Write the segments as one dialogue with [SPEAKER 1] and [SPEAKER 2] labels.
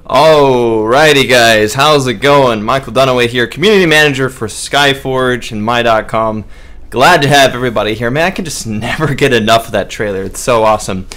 [SPEAKER 1] Alrighty guys, how's it going? Michael Dunaway here, community manager for Skyforge and my.com. Glad to have everybody here. Man, I can just never get enough of that trailer. It's so awesome.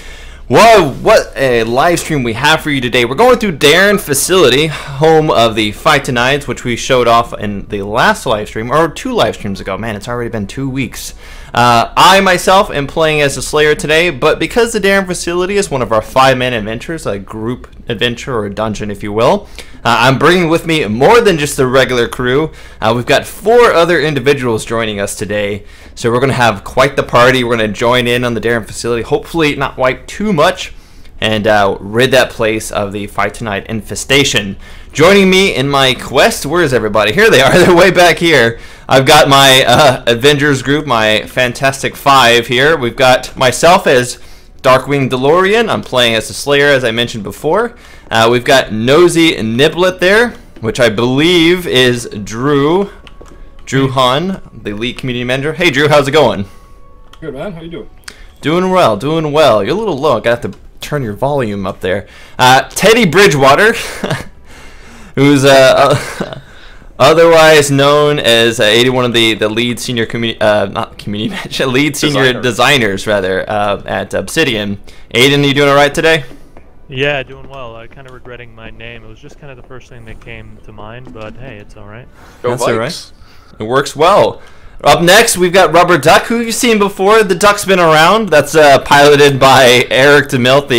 [SPEAKER 1] Whoa, what a live stream we have for you today. We're going through Daren Facility, home of the Phytonides, which we showed off in the last live stream, or 2 live streams ago. Man, it's already been 2 weeks. I myself am playing as a Slayer today, but because the Daren Facility is one of our 5-man adventures, a group adventure or a dungeon if you will, I'm bringing with me more than just the regular crew. We've got 4 other individuals joining us today, so we're going to have quite the party. We're going to join in on the Daren Facility, hopefully not wipe too much, and rid that place of the Phytonide infestation. Joining me in my quest, where is everybody? Here they are, they're way back here. I've got my Avengers group, my Fantastic 5 here. We've got myself as Darkwing DeLorean. I'm playing as a Slayer, as I mentioned before. We've got Nosy Niblet there, which I believe is Drew Hun, the lead community manager. Hey Drew, how's it going?
[SPEAKER 2] Good man, how you doing?
[SPEAKER 1] Doing well, doing well. You're a little low, I got to turn your volume up there. Teddy Bridgewater, who's otherwise known as one of the lead senior lead senior designers rather at Obsidian. Aiden, you doing all right today?
[SPEAKER 3] Yeah, doing well. Kind of regretting my name. It was just kind of the first thing that came to mind, but hey, it's all right.
[SPEAKER 1] That's all right. It works well. Up next, we've got Rubber Duck, who you've seen before. The duck's been around. That's piloted by Eric DeMilt,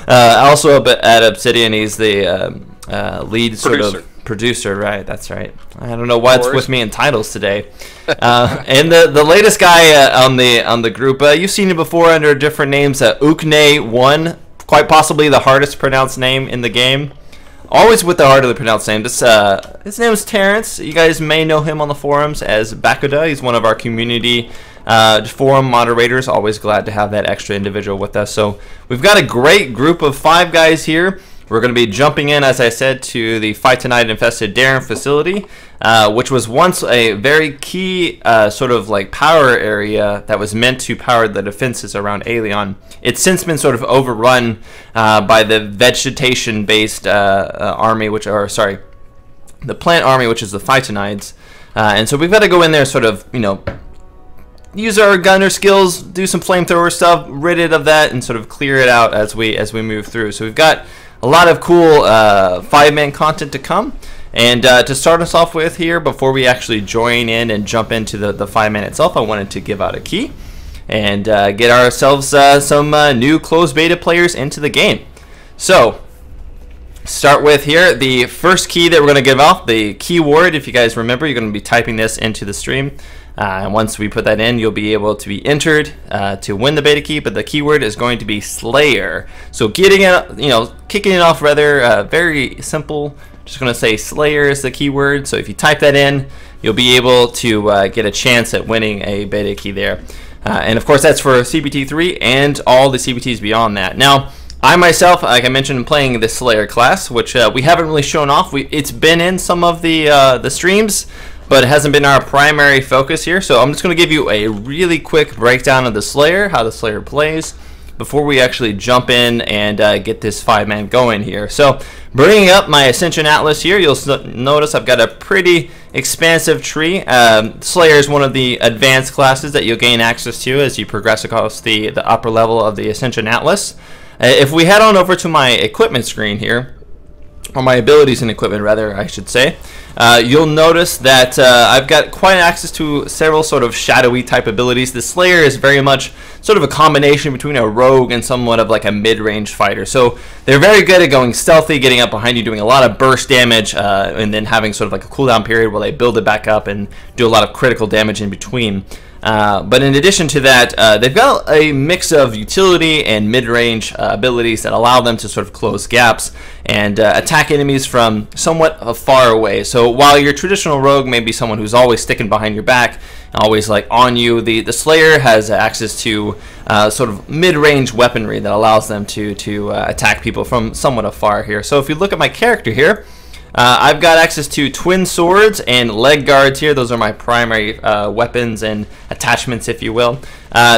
[SPEAKER 1] also up at Obsidian. He's the lead sort of producer, right? That's right. I don't know why it's with me in titles today. And the latest guy on the group, you've seen him before under different names. Ukne1, quite possibly the hardest pronounced name in the game. Always with the hardly pronounced name. His name is Terrence. You guys may know him on the forums as Bakuda. He's one of our community forum moderators. Always glad to have that extra individual with us. So we've got a great group of 5 guys here. We're going to be jumping in, as I said, to the Phytonide infested Daren Facility, which was once a very key sort of like power area that was meant to power the defenses around Aelion. It's since been sort of overrun by the vegetation-based army, the plant army, which is the Phytonides. And so we've got to go in there, sort of, use our gunner skills, do some flamethrower stuff, rid it of that, and sort of clear it out as we move through. So we've got a lot of cool 5-man content to come. And to start us off with here, before we actually join in and jump into the 5-man itself, I wanted to give out a key and get ourselves some new closed beta players into the game. So, start with here, the first key that we're going to give off, the keyword. If you guys remember, you're going to be typing this into the stream. And once we put that in, you'll be able to be entered to win the beta key. But the keyword is going to be Slayer. So kicking it off rather very simple. Just going to say Slayer is the keyword. So if you type that in, you'll be able to get a chance at winning a beta key there. And of course, that's for CBT 3 and all the CBTs beyond that. Now, I myself, like I mentioned, am playing the Slayer class, which we haven't really shown off. It's been in some of the streams, but it hasn't been our primary focus here. So I'm just going to give you a really quick breakdown of the Slayer, how the Slayer plays, before we actually jump in and get this 5-man going here. So bringing up my Ascension Atlas here, you'll notice I've got a pretty expansive tree. Slayer is one of the advanced classes that you'll gain access to as you progress across the upper level of the Ascension Atlas. If we head on over to my equipment screen here, or my abilities and equipment rather, I should say, you'll notice that I've got quite access to several sort of shadowy type abilities. The Slayer is very much sort of a combination between a rogue and somewhat of like a mid-range fighter. So they're very good at going stealthy, getting up behind you, doing a lot of burst damage, and then having sort of like a cooldown period where they build it back up and do a lot of critical damage in between. But in addition to that, they've got a mix of utility and mid-range abilities that allow them to sort of close gaps and attack enemies from somewhat far away. So while your traditional rogue may be someone who's always sticking behind your back, always like on you, the Slayer has access to sort of mid-range weaponry that allows them to attack people from somewhat afar here. So if you look at my character here, I've got access to twin swords and leg guards here. Those are my primary weapons and attachments, if you will.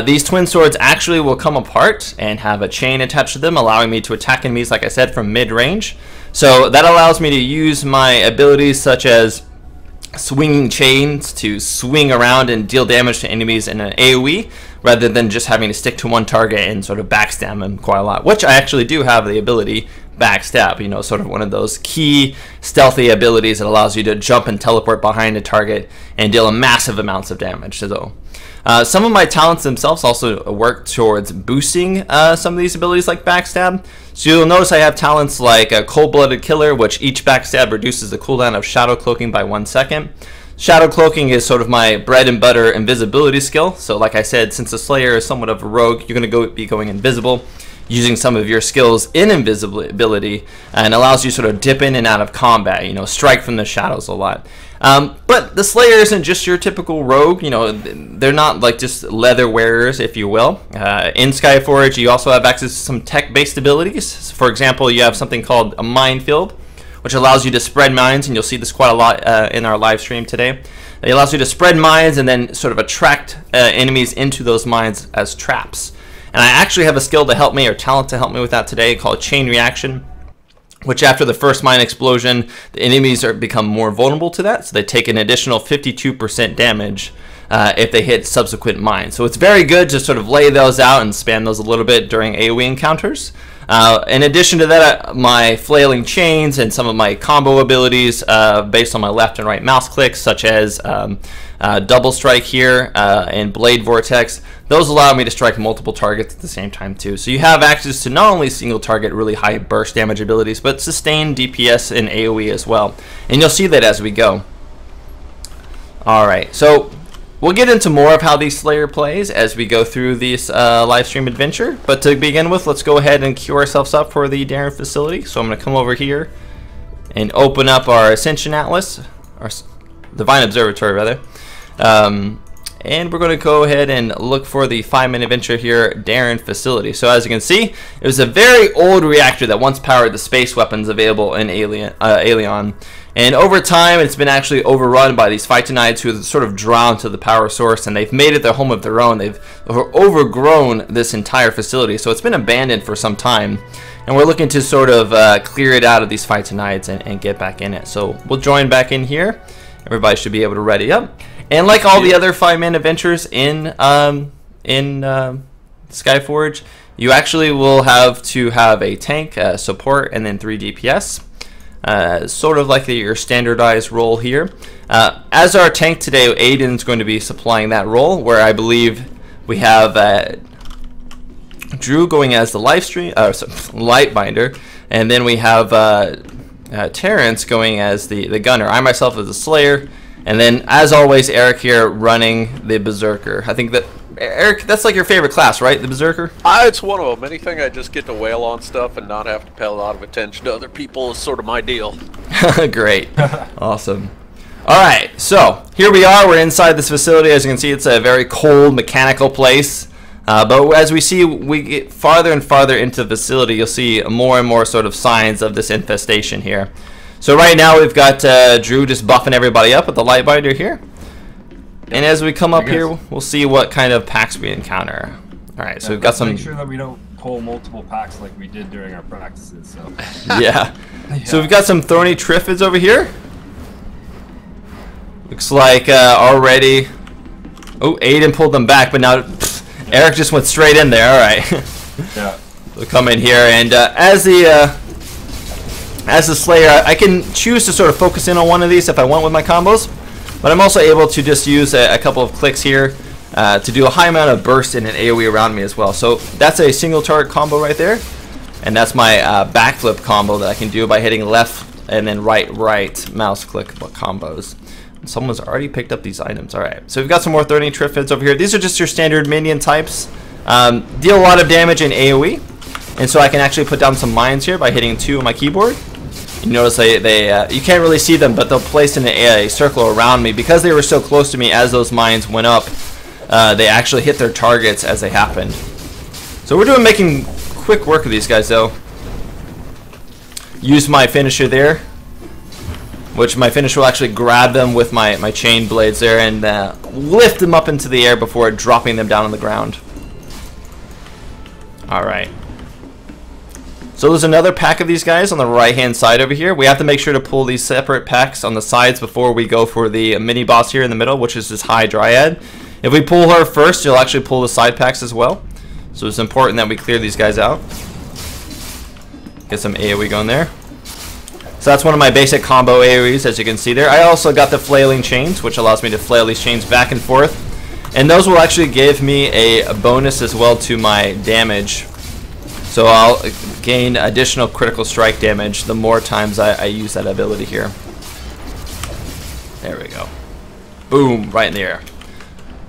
[SPEAKER 1] These twin swords actually will come apart and have a chain attached to them, allowing me to attack enemies, like I said, from mid-range. So that allows me to use my abilities such as swinging chains to swing around and deal damage to enemies in an AoE, rather than just having to stick to one target and sort of backstab them quite a lot, which I actually do have the ability backstab, you know, sort of one of those key stealthy abilities that allows you to jump and teleport behind a target and deal massive amounts of damage. So some of my talents themselves also work towards boosting some of these abilities like backstab. So you'll notice I have talents like a cold-blooded killer, which each backstab reduces the cooldown of shadow cloaking by 1 second. Shadow cloaking is sort of my bread and butter invisibility skill. So like I said, since the Slayer is somewhat of a rogue, you're going to be going invisible, using some of your skills in invisibility, and allows you sort of dip in and out of combat, you know, strike from the shadows a lot. But the Slayer isn't just your typical rogue, you know, they're not like just leather wearers, if you will. In Skyforge, you also have access to some tech-based abilities. For example, you have something called a minefield, which allows you to spread mines, and you'll see this quite a lot in our live stream today. It allows you to spread mines and then sort of attract enemies into those mines as traps. And I actually have a skill to help me, or talent to help me with that today, called Chain Reaction, which after the first mine explosion, the enemies become more vulnerable to that, so they take an additional 52% damage if they hit subsequent mines. So it's very good to sort of lay those out and spam those a little bit during AoE encounters. In addition to that, my flailing chains and some of my combo abilities based on my left and right mouse clicks, such as double strike here and blade vortex, those allow me to strike multiple targets at the same time too. So you have access to not only single target really high burst damage abilities, but sustained DPS and AoE as well. And you'll see that as we go. Alright, so we'll get into more of how the Slayer plays as we go through this live stream adventure. But to begin with, let's go ahead and queue ourselves up for the Daren Facility. So I'm going to come over here and open up our Ascension Atlas, or Divine Observatory rather. And we're going to go ahead and look for the 5-minute adventure here, Daren Facility. So as you can see, it was a very old reactor that once powered the space weapons available in Alien. And over time, it's been actually overrun by these Phytonides who are sort of drawn to the power source, and they've made it their home of their own. They've overgrown this entire facility, so it's been abandoned for some time. And we're looking to sort of clear it out of these Phytonides and get back in it. So we'll join back in here. Everybody should be able to ready up. And like all the other 5-man adventures in Skyforge, you actually will have to have a tank, support, and then 3 DPS. Sort of like your standardized role here. As our tank today, Aiden's going to be supplying that role, where I believe we have Drew going as the Lightbinder, and then we have Terrence going as the gunner. I myself as the Slayer, and then as always Eric here running the Berserker. I think that Eric, that's like your favorite class, right? The Berserker?
[SPEAKER 4] It's one of them. Anything I just get to wail on stuff and not have to pay a lot of attention to other people is sort of my deal.
[SPEAKER 1] Great. Awesome. Alright, so here we are. We're inside this facility. As you can see, it's a very cold, mechanical place. But as we see, we get farther and farther into the facility, you'll see more and more sort of signs of this infestation here. So right now we've got Drew just buffing everybody up with the Lightbinder here. And as we come up here, we'll see what kind of packs we encounter. Alright, so we've got some...
[SPEAKER 2] Make sure that we don't pull multiple packs like we did during our practices. So.
[SPEAKER 1] Yeah. So we've got some thorny Triffids over here. Looks like already... Oh, Aiden pulled them back, but now Eric just went straight in there. Alright.
[SPEAKER 2] Yeah.
[SPEAKER 1] We'll come in here, and as the Slayer, I can choose to sort of focus in on one of these if I want with my combos. But I'm also able to just use a couple of clicks here to do a high amount of burst in an AoE around me as well. So that's a single target combo right there. And that's my backflip combo that I can do by hitting left and then right mouse click combos. Someone's already picked up these items. Alright, so we've got some more 30 Triffids over here. These are just your standard minion types. Deal a lot of damage in AoE. And so I can actually put down some mines here by hitting 2 on my keyboard. You notice you can't really see them, but they'll place in a circle around me. Because they were so close to me as those mines went up, they actually hit their targets as they happened. So we're making quick work of these guys though. Use my finisher there. which my finisher will actually grab them with my chain blades there and lift them up into the air before dropping them down on the ground. Alright. So there's another pack of these guys on the right hand side over here. We have to make sure to pull these separate packs on the sides before we go for the mini boss here in the middle, which is this High Dryad. If we pull her first, you'll actually pull the side packs as well. So it's important that we clear these guys out. Get some AoE going there. So that's one of my basic combo AoEs, as you can see there. I also got the flailing chains, which allows me to flail these chains back and forth. And those will actually give me a bonus as well to my damage. So I'll gain additional critical strike damage the more times I use that ability here. There we go. Boom, right in the air.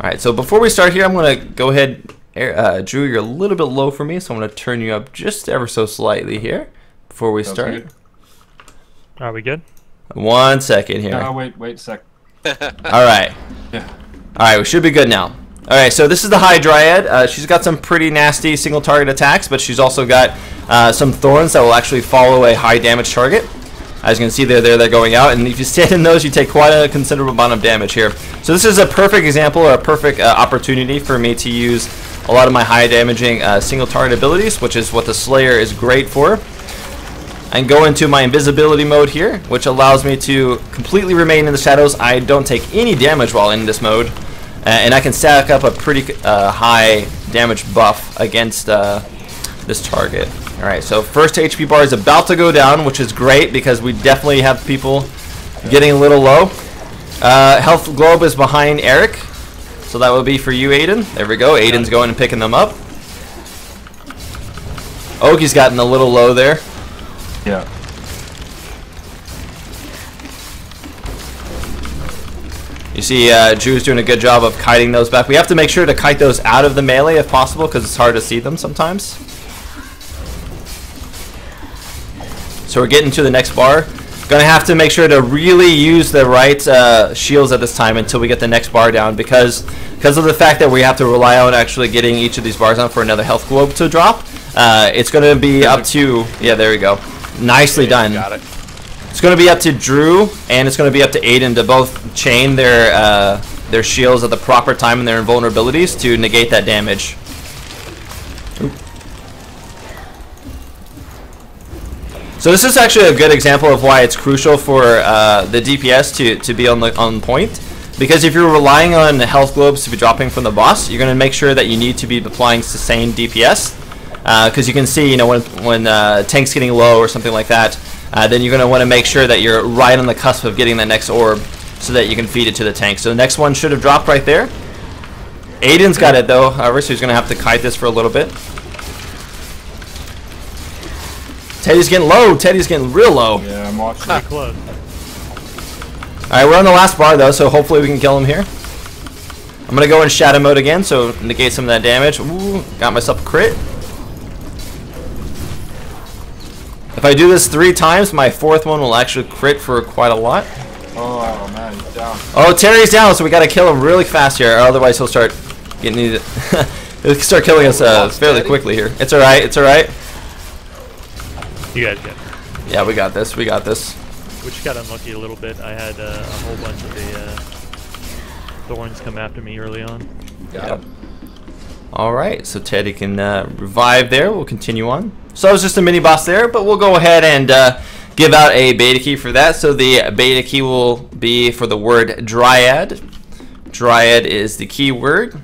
[SPEAKER 1] Alright, so before we start here, I'm going to go ahead. Drew, you're a little bit low for me, so I'm going to turn you up just ever so slightly here before we start.
[SPEAKER 2] Good.
[SPEAKER 3] Are we good?
[SPEAKER 1] 1 second here.
[SPEAKER 2] No, wait a sec.
[SPEAKER 1] Alright.
[SPEAKER 2] Yeah.
[SPEAKER 1] Alright, we should be good now. Alright, so this is the High Dryad. She's got some pretty nasty single target attacks, but she's also got some thorns that will actually follow a high damage target. As you can see, they're going out, and if you stand in those, you take quite a considerable amount of damage here. So this is a perfect example, or a perfect opportunity for me to use a lot of my high damaging single target abilities, which is what the Slayer is great for. And go into my invisibility mode here, which allows me to completely remain in the shadows. I don't take any damage while in this mode, and I can stack up a pretty high damage buff against this target. Alright, so first HP bar is about to go down, which is great because we definitely have people getting a little low. Health globe is behind Eric, so that will be for you, Aiden. There we go. Aiden's going and picking them up. Ogie's gotten a little low there.
[SPEAKER 2] Yeah.
[SPEAKER 1] You see Drew's doing a good job of kiting those back. We have to make sure to kite those out of the melee if possible because it's hard to see them sometimes. So we're getting to the next bar. Gonna have to make sure to really use the right shields at this time until we get the next bar down because of the fact that we have to rely on actually getting each of these bars down for another health globe to drop. It's gonna be up to, yeah, there we go. Nicely done.
[SPEAKER 4] Got it.
[SPEAKER 1] It's gonna be up to Drew and it's gonna be up to Aiden to both chain their shields at the proper time and their invulnerabilities to negate that damage. So this is actually a good example of why it's crucial for the DPS to be on point. Because if you're relying on the health globes to be dropping from the boss, you're going to make sure that you need to be applying sustained DPS. Because you can see, you know, when tank's getting low or something like that, then you're going to want to make sure that you're right on the cusp of getting that next orb so that you can feed it to the tank. So the next one should have dropped right there. Aiden's got it though, however, so he's going to have to kite this for a little bit. Teddy's getting low. Teddy's getting real low.
[SPEAKER 2] Yeah, I'm watching.
[SPEAKER 3] Pretty close.
[SPEAKER 1] Alright, we're on the last bar though, so hopefully we can kill him here. I'm gonna go in shadow mode again, so negate some of that damage. Ooh, got myself a crit. If I do this 3 times, my 4th one will actually crit for quite a lot.
[SPEAKER 2] Oh man, he's down.
[SPEAKER 1] Oh, Terry's down, so we gotta kill him really fast here, or otherwise he'll start getting he'll start killing us fairly quickly here. It's alright, it's alright.
[SPEAKER 3] You guys get it.
[SPEAKER 1] Yeah, we got this, we got this.
[SPEAKER 3] We just got unlucky a little bit. I had a whole bunch of the thorns come after me early on.
[SPEAKER 1] Yep. Alright, so Teddy can revive there. We'll continue on. So that was just a mini boss there, but we'll go ahead and give out a beta key for that. So the beta key will be for the word Dryad. Dryad is the keyword.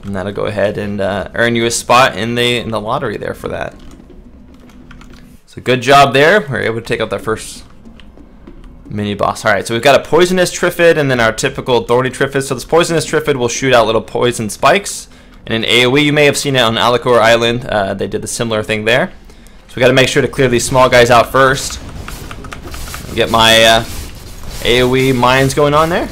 [SPEAKER 1] And that'll go ahead and earn you a spot in the lottery there for that. So good job there. We're able to take out that first mini boss. Alright, so we've got a poisonous Triffid and then our typical thorny Triffid. So this poisonous Triffid will shoot out little poison spikes. And in AoE, you may have seen it on Alikor Island. They did the similar thing there. So we got to make sure to clear these small guys out first. Get my AoE mines going on there.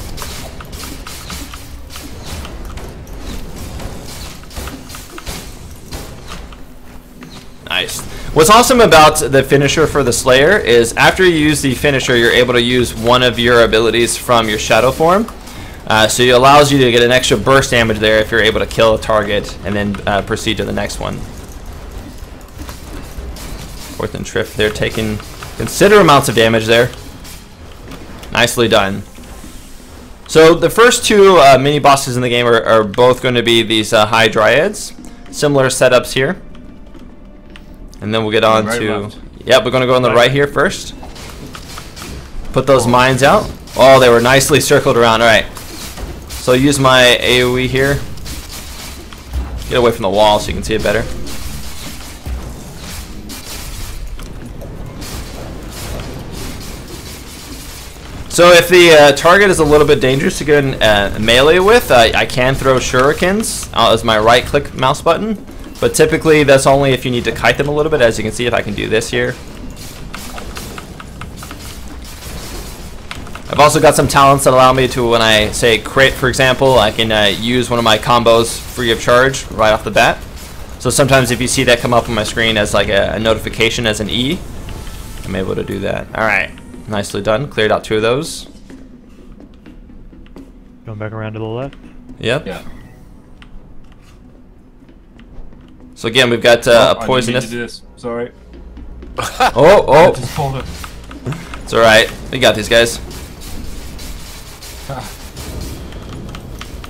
[SPEAKER 1] Nice. What's awesome about the finisher for the Slayer is after you use the finisher, you're able to use one of your abilities from your shadow form. So it allows you to get an extra burst damage there if you're able to kill a target and then proceed to the next one. Fourth and Triff, they're taking considerable amounts of damage there. Nicely done. So the first two mini bosses in the game are both going to be these high dryads. Similar setups here. And then we'll get on to... Yep, we're going to go on the right here first. Put those mines out. Oh, they were nicely circled around. Alright. So use my AoE here. Get away from the wall so you can see it better. So if the target is a little bit dangerous to get in melee with, I can throw shurikens as my right click mouse button. But typically that's only if you need to kite them a little bit. As you can see, if I can do this here. I've also got some talents that allow me to, when I say crit, for example, I can use one of my combos free of charge right off the bat. So sometimes if you see that come up on my screen as like a notification as an E, I'm able to do that. Alright, nicely done. Cleared out 2 of those.
[SPEAKER 3] Going back around to the left.
[SPEAKER 1] Yep.
[SPEAKER 2] Yeah.
[SPEAKER 1] So again, we've got a poisonous...
[SPEAKER 2] I didn't mean to do this. Sorry.
[SPEAKER 1] Oh!
[SPEAKER 2] I just pulled it.
[SPEAKER 1] It's alright. We got these guys.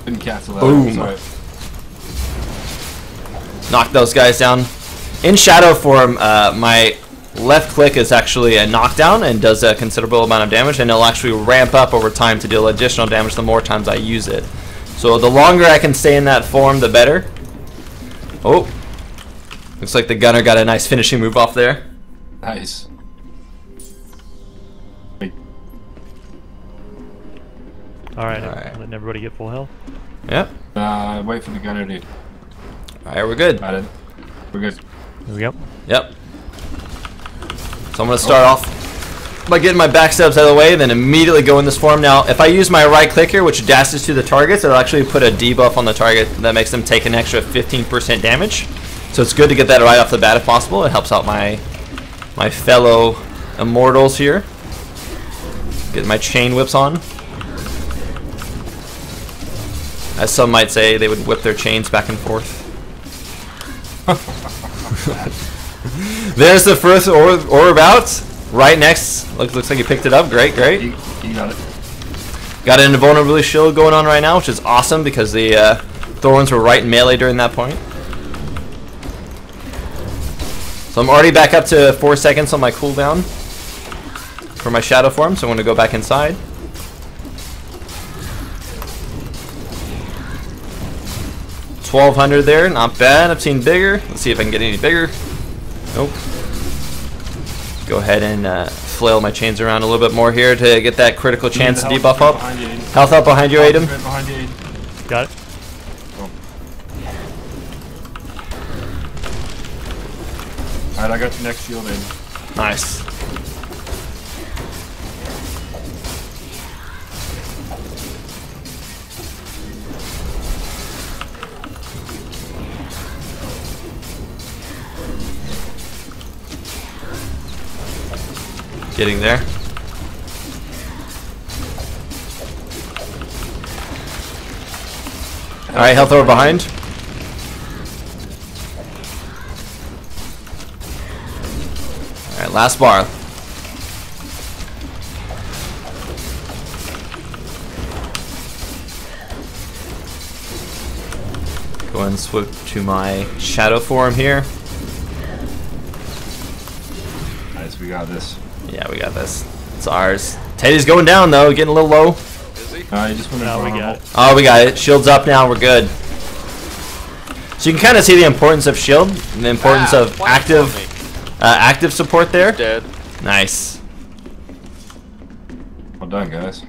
[SPEAKER 2] Didn't cancel that.
[SPEAKER 1] Boom.
[SPEAKER 2] Sorry.
[SPEAKER 1] Knock those guys down. In shadow form, my left click is actually a knockdown and does a considerable amount of damage, and it'll actually ramp up over time to deal additional damage the more times I use it. So the longer I can stay in that form, the better. Oh. Looks like the gunner got a nice finishing move off there.
[SPEAKER 2] Nice.
[SPEAKER 3] Alright, letting everybody get full health.
[SPEAKER 1] Yep.
[SPEAKER 2] Wait for the gunner to...
[SPEAKER 1] Alright, we're good.
[SPEAKER 2] Got it. We're good.
[SPEAKER 3] Here we go.
[SPEAKER 1] Yep. So I'm going to start off by getting my backstabs out of the way, then immediately go in this form. Now, if I use my right click here, which dashes to the targets, it'll actually put a debuff on the target that makes them take an extra 15% damage. So it's good to get that right off the bat if possible. It helps out my fellow immortals here. Get my chain whips on. As some might say, they would whip their chains back and forth. There's the first orb out. Right next. Looks like he picked it up. Great, great.
[SPEAKER 2] You got it.
[SPEAKER 1] Got an invulnerability shield going on right now, which is awesome because the thorns were right in melee during that point. So I'm already back up to 4 seconds on my cooldown for my shadow form, so I'm going to go back inside. $1,200 there, not bad. I've seen bigger. Let's see if I can get any bigger. Nope. Go ahead and flail my chains around a little bit more here to get that critical chance to debuff up. Health up behind you, Aiden.
[SPEAKER 3] Got it.
[SPEAKER 2] Alright, I got your next shield in.
[SPEAKER 1] Nice. Getting there. Alright, health over behind. Alright, last bar. Go and switch to my shadow form here.
[SPEAKER 2] Nice, we got this.
[SPEAKER 1] Yeah, we got this. It's ours. Teddy's going down though, getting a little low.
[SPEAKER 4] Is he?
[SPEAKER 2] You just went
[SPEAKER 3] Now we got it.
[SPEAKER 1] Oh, we got it. Shield's up now, we're good. So you can kind of see the importance of shield, and the importance of active support there.
[SPEAKER 4] Dead.
[SPEAKER 1] Nice.
[SPEAKER 2] Well done, guys.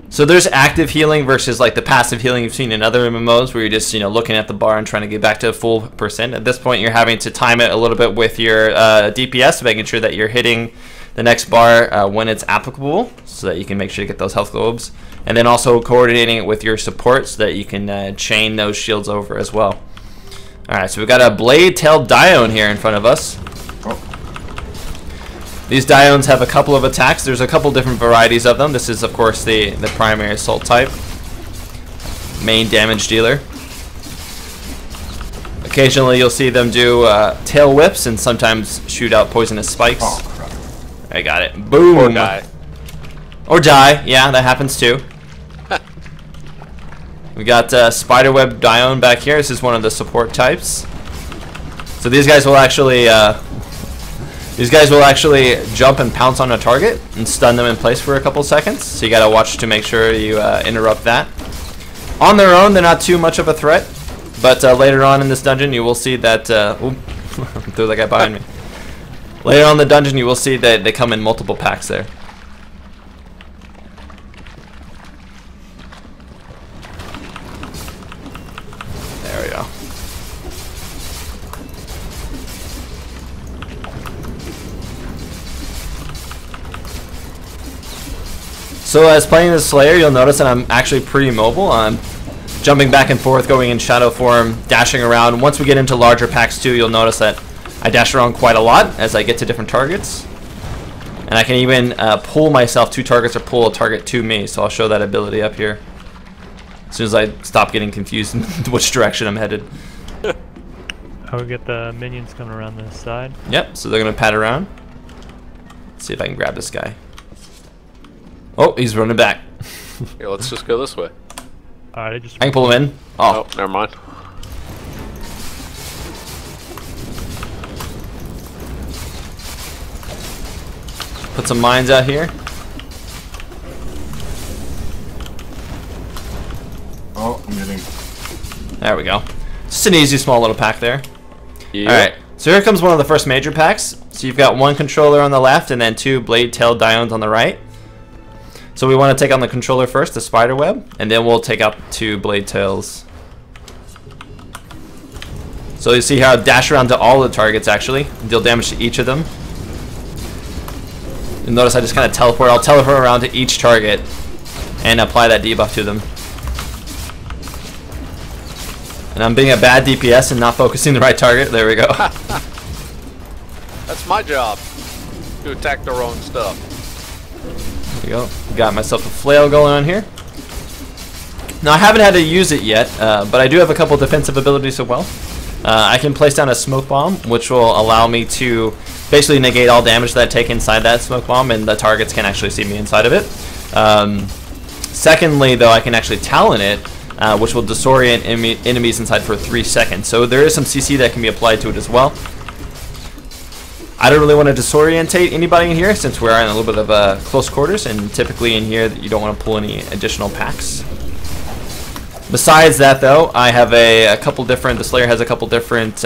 [SPEAKER 1] So there's active healing versus like the passive healing you've seen in other MMOs where you're just, you know, looking at the bar and trying to get back to a full percent. At this point, you're having to time it a little bit with your DPS, making sure that you're hitting the next bar when it's applicable, so that you can make sure to get those health globes. And then also coordinating it with your support so that you can chain those shields over as well. Alright, so we've got a blade-tailed Dione here in front of us. These Diones have a couple of attacks. There's a couple different varieties of them. This is, of course, the primary assault type. Main damage dealer. Occasionally, you'll see them do tail whips and sometimes shoot out poisonous spikes.
[SPEAKER 2] Oh, crap.
[SPEAKER 1] I got it. Boom!
[SPEAKER 4] Poor guy.
[SPEAKER 1] Or die. Yeah, that happens too. We got Spiderweb Dione back here. This is one of the support types. So these guys will actually jump and pounce on a target and stun them in place for a couple seconds. So you gotta watch to make sure you interrupt that. On their own, they're not too much of a threat, but later on in this dungeon, you will see that. Threw that guy behind me. Later on in the dungeon, you will see that they come in multiple packs there. There we go. So as playing the Slayer, you'll notice that I'm actually pretty mobile. I'm jumping back and forth, going in shadow form, dashing around. Once we get into larger packs too, you'll notice that I dash around quite a lot as I get to different targets. And I can even pull myself to targets or pull a target to me, so I'll show that ability up here. As soon as I stop getting confused in which direction I'm headed.
[SPEAKER 3] I would get the minions coming around the side.
[SPEAKER 1] Yep, so they're going to pat around. Let's see if I can grab this guy. Oh, he's running back.
[SPEAKER 4] Yeah, let's just go this way.
[SPEAKER 3] Alright,
[SPEAKER 1] I can pull him in. Oh,
[SPEAKER 4] never mind.
[SPEAKER 1] Put some mines out here.
[SPEAKER 2] Oh, I'm getting.
[SPEAKER 1] There we go. Just an easy small little pack there.
[SPEAKER 4] Yeah.
[SPEAKER 1] Alright, so here comes one of the first major packs. So you've got one controller on the left and then two blade tail Diones on the right. So we want to take on the controller first, the Spiderweb, and then we'll take out two blade tails. So you see how I dash around to all the targets actually, and deal damage to each of them. You'll notice I just kind of teleport. I'll teleport around to each target and apply that debuff to them. And I'm being a bad DPS and not focusing the right target. There we go.
[SPEAKER 4] That's my job, to attack their own stuff.
[SPEAKER 1] There you go. Got myself a flail going on here. Now I haven't had to use it yet, but I do have a couple defensive abilities as well. I can place down a smoke bomb, which will allow me to basically negate all damage that I take inside that smoke bomb, and the targets can actually see me inside of it. Secondly, though, I can actually talon it, which will disorient enemies inside for 3 seconds. So there is some CC that can be applied to it as well. I don't really want to disorientate anybody in here since we're in a little bit of close quarters, and typically in here you don't want to pull any additional packs. Besides that, though, I have a couple different. The Slayer has a couple different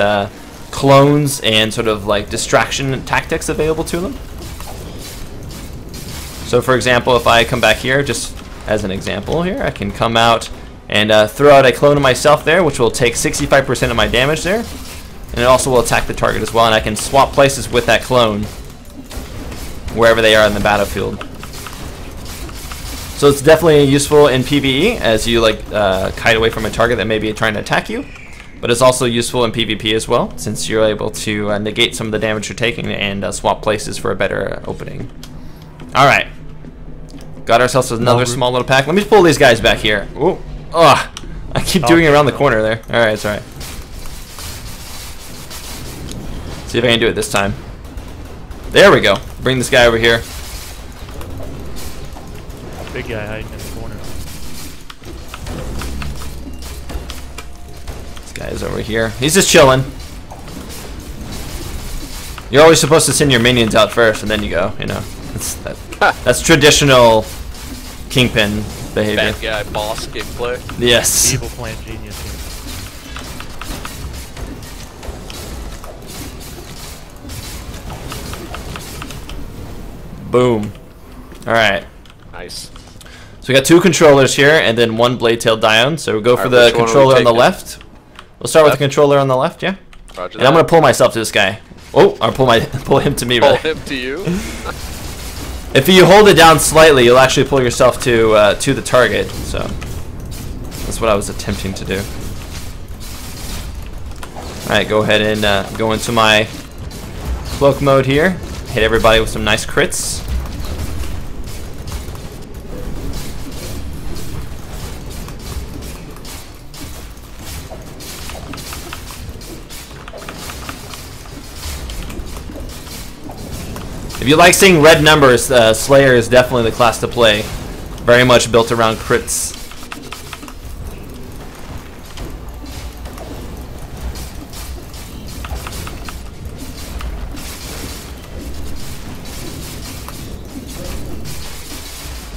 [SPEAKER 1] clones and sort of like distraction tactics available to them. So, for example, if I come back here, just as an example here, I can come out and throw out a clone of myself there, which will take 65% of my damage there. And it also will attack the target as well, and I can swap places with that clone wherever they are in the battlefield. So it's definitely useful in PvE as you like kite away from a target that may be trying to attack you, but it's also useful in PvP as well, since you're able to negate some of the damage you're taking and swap places for a better opening. Alright, got ourselves another small little pack. Let me pull these guys back here. Ooh. Ugh. I keep doing it around the corner there. Alright, it's alright. See if I can do it this time. There we go. Bring this guy over here.
[SPEAKER 3] Big guy hiding in the corner.
[SPEAKER 1] This guy is over here. He's just chilling. You're always supposed to send your minions out first and then you go, you know. That's traditional Kingpin behavior.
[SPEAKER 4] Bad guy boss gameplay.
[SPEAKER 1] Yes.
[SPEAKER 3] Evil plan genius here.
[SPEAKER 1] Boom. Alright.
[SPEAKER 4] Nice.
[SPEAKER 1] So we got two controllers here and then one blade tail Dione. So we'll go for the controller on the left. We'll start with the controller on the left, yeah?
[SPEAKER 4] Roger
[SPEAKER 1] and I'm gonna pull myself to this guy. Oh, or pull him to me,
[SPEAKER 4] pull
[SPEAKER 1] rather.
[SPEAKER 4] him to you.
[SPEAKER 1] If you hold it down slightly, you'll actually pull yourself to the target. So that's what I was attempting to do. Alright, go ahead and go into my cloak mode here. Hit everybody with some nice crits. If you like seeing red numbers, Slayer is definitely the class to play. Very much built around crits.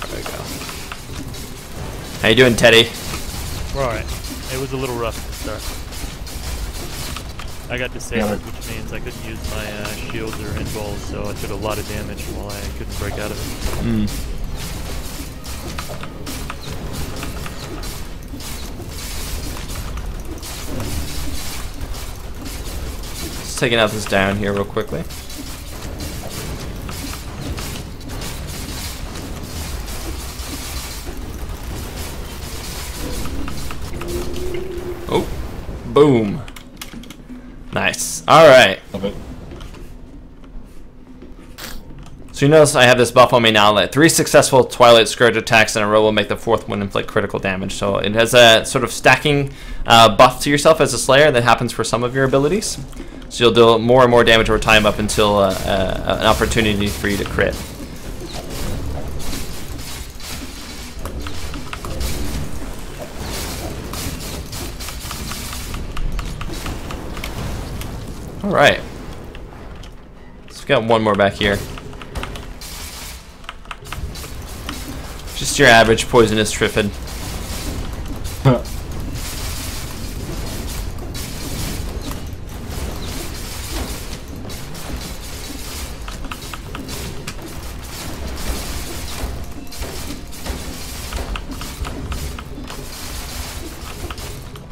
[SPEAKER 1] There we go. How you doing, Teddy?
[SPEAKER 3] We're alright. It was a little rough to start. I got disabled, which means I couldn't use my shields or involves, so I took a lot of damage while I couldn't break out of it.
[SPEAKER 1] Just taking out this down here real quickly. Oh, boom. Nice. Alright. So you notice I have this buff on me now that 3 successful Twilight Scourge attacks in a row will make the 4th one inflict critical damage. So it has a sort of stacking buff to yourself as a Slayer that happens for some of your abilities. So you'll do more and more damage over time up until an opportunity for you to crit. Alright. So we've got one more back here. Just your average poisonous Triffid.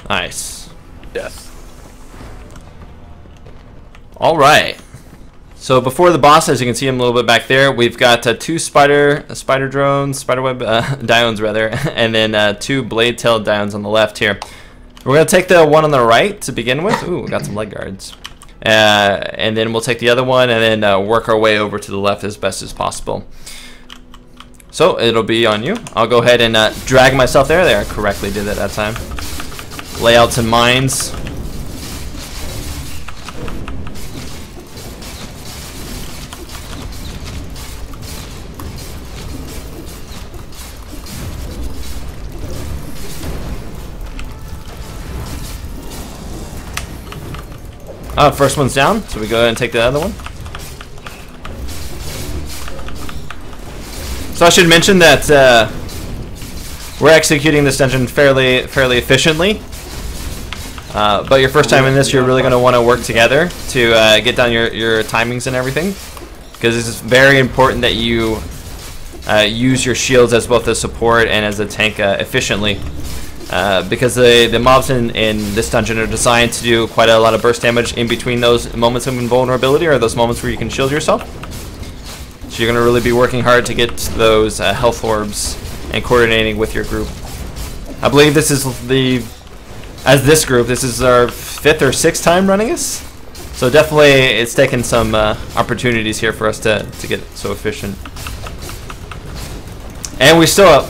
[SPEAKER 1] Nice.
[SPEAKER 4] Death.
[SPEAKER 1] All right. So before the boss, as you can see him a little bit back there, we've got 2 spiderweb Diones rather, and then 2 blade-tailed Diones on the left here. We're gonna take the one on the right to begin with. Ooh, we got some leg guards. And then we'll take the other one and then work our way over to the left as best as possible. So it'll be on you. I'll go ahead and drag myself there. There, I correctly did it that time. Lay out some mines. First one's down, so we go ahead and take the other one. So I should mention that we're executing this dungeon fairly efficiently. But your first time in this, you're really going to want to work together to get down your timings and everything, because it's very important that you use your shields as both a support and as a tank efficiently. Because the mobs in this dungeon are designed to do quite a lot of burst damage in between those moments of invulnerability, or those moments where you can shield yourself. So you're going to really be working hard to get those health orbs and coordinating with your group. I believe this is this group, this is our 5th or 6th time running this. So definitely it's taken some opportunities here for us to get so efficient. And we still,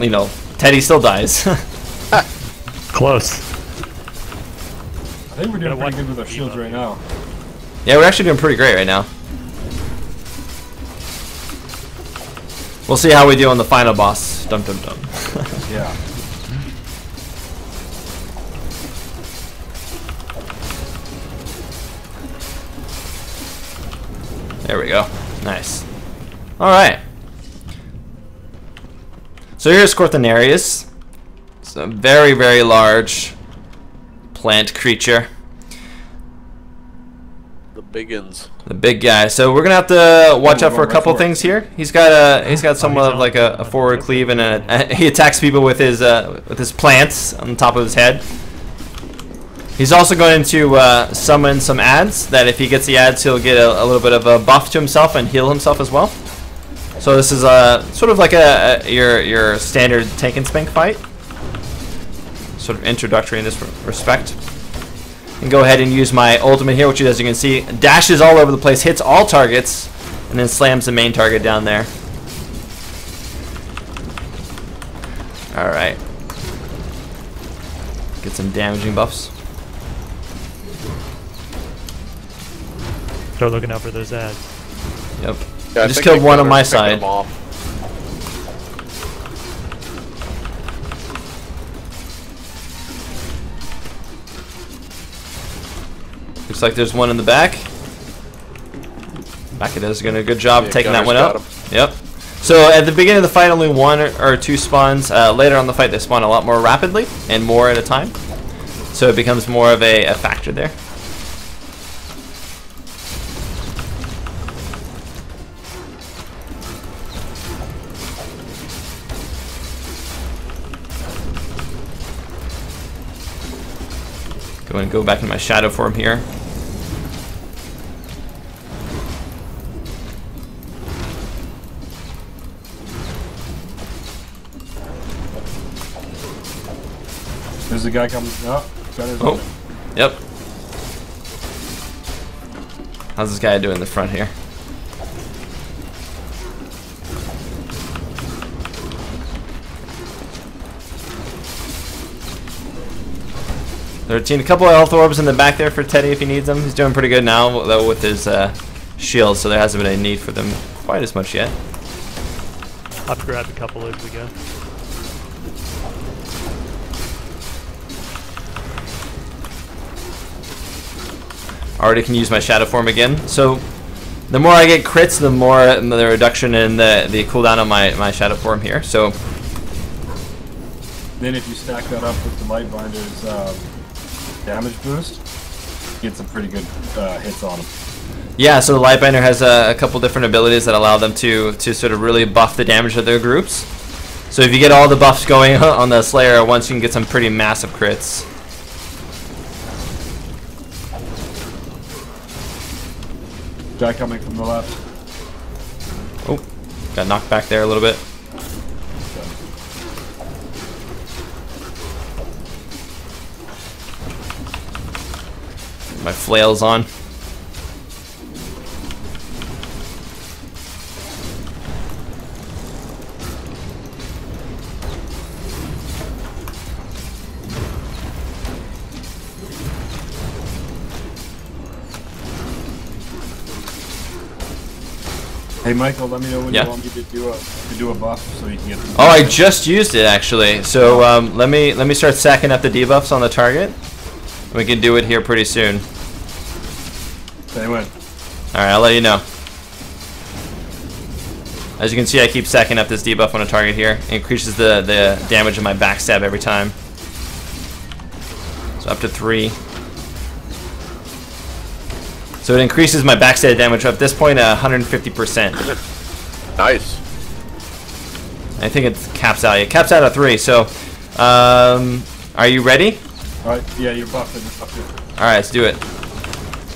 [SPEAKER 1] you know, Teddy still dies.
[SPEAKER 3] Close.
[SPEAKER 2] I think we're doing pretty good with our shields right now.
[SPEAKER 1] Yeah, we're actually doing pretty great right now. We'll see how we do on the final boss. Dum dum dum.
[SPEAKER 2] Yeah.
[SPEAKER 1] There we go. Nice. Alright. So here's Corthanarius. It's a very large plant creature.
[SPEAKER 4] The biggins.
[SPEAKER 1] The big guy. So we're gonna have to watch out for a couple things here. He's got somewhat of like a forward cleave, and he attacks people with his plants on top of his head. He's also going to summon some ads. That if he gets the ads, he'll get a little bit of a buff to himself and heal himself as well. So this is sort of like your standard tank and spank fight. Sort of introductory in this respect. And go ahead and use my ultimate here, which, as you can see, dashes all over the place, hits all targets, and then slams the main target down there. Alright. Get some damaging buffs.
[SPEAKER 3] Start looking out for those ads.
[SPEAKER 1] Yep.
[SPEAKER 4] Yeah,
[SPEAKER 1] I just killed one on my side. Looks like there's one in the back. Bakado's doing a good job taking that one out. Yep. So at the beginning of the fight, only one or two spawns. Later on in the fight, they spawn a lot more rapidly and more at a time. So it becomes more of a factor there. Go and go back in my shadow form here.
[SPEAKER 2] There's a guy coming.
[SPEAKER 1] Oh, yep. How's this guy doing in the front here? A couple of health orbs in the back there for Teddy if he needs them. He's doing pretty good now, though, with his shield, so there hasn't been a need for them quite as much yet.
[SPEAKER 3] I've grabbed a couple as we go.
[SPEAKER 1] Already can use my shadow form again. So the more I get crits, the more the reduction in the cooldown on my shadow form here. So
[SPEAKER 2] then if you stack that up with the Lightbinder's damage boost, get some pretty good hits on them.
[SPEAKER 1] Yeah, so the Lightbinder has a couple different abilities that allow them to sort of really buff the damage of their groups. So if you get all the buffs going on the Slayer at once, you can get some pretty massive crits.
[SPEAKER 2] Guy coming from the left.
[SPEAKER 1] Oh, got knocked back there a little bit. My flail's on.
[SPEAKER 2] Hey Michael, let me know when you want me to do a buff so you can get them.
[SPEAKER 1] Oh, I just used it actually. So let me start stacking up the debuffs on the target. We can do it here pretty soon.
[SPEAKER 2] They win.
[SPEAKER 1] Alright, I'll let you know. As you can see, I keep stacking up this debuff on a target here. It increases the damage of my backstab every time. So up to 3. So it increases my backstab damage at this point 150%.
[SPEAKER 4] Nice.
[SPEAKER 1] I think it caps out. It caps out at 3. So, are you ready?
[SPEAKER 2] Alright, yeah, you're buffing.
[SPEAKER 1] Alright, let's do it.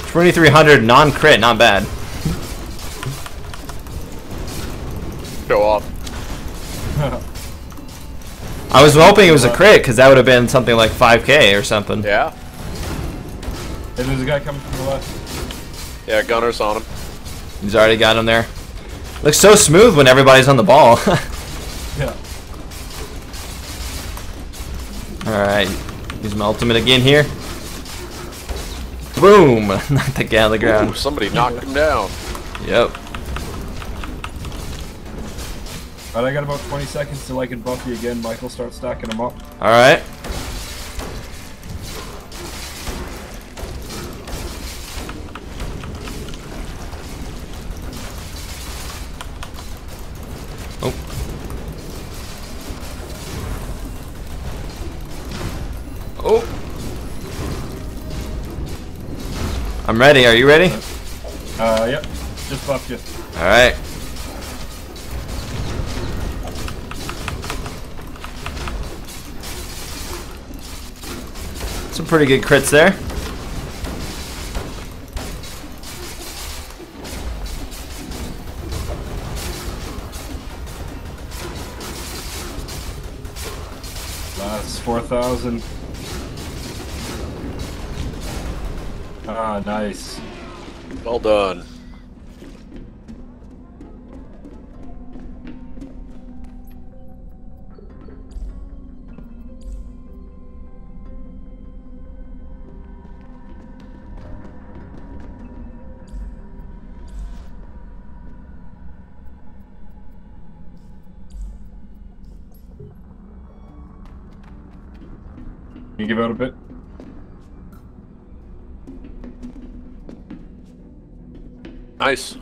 [SPEAKER 1] 2300 non-crit, not bad.
[SPEAKER 4] Show off.
[SPEAKER 1] I was hoping it was a crit, because that would have been something like 5k or something.
[SPEAKER 4] Yeah.
[SPEAKER 2] Hey, there's a guy coming from the left.
[SPEAKER 4] Yeah, Gunner's on him.
[SPEAKER 1] He's already got him there. Looks so smooth when everybody's on the ball.
[SPEAKER 2] Yeah.
[SPEAKER 1] Alright, use my ultimate again here. Boom! Knocked the guy on the ground.
[SPEAKER 4] Ooh, somebody knocked him down.
[SPEAKER 1] Yep.
[SPEAKER 2] Alright, I got about 20 seconds till I can buff you again. Michael, start stacking them up.
[SPEAKER 1] Alright. Oh. Oh. I'm ready. Are you ready?
[SPEAKER 2] Yep. Just buffed you.
[SPEAKER 1] Alright. Some pretty good crits there.
[SPEAKER 2] Last 4,000. Ah, nice.
[SPEAKER 4] Well done.
[SPEAKER 2] Can you give out a bit?
[SPEAKER 4] Nice.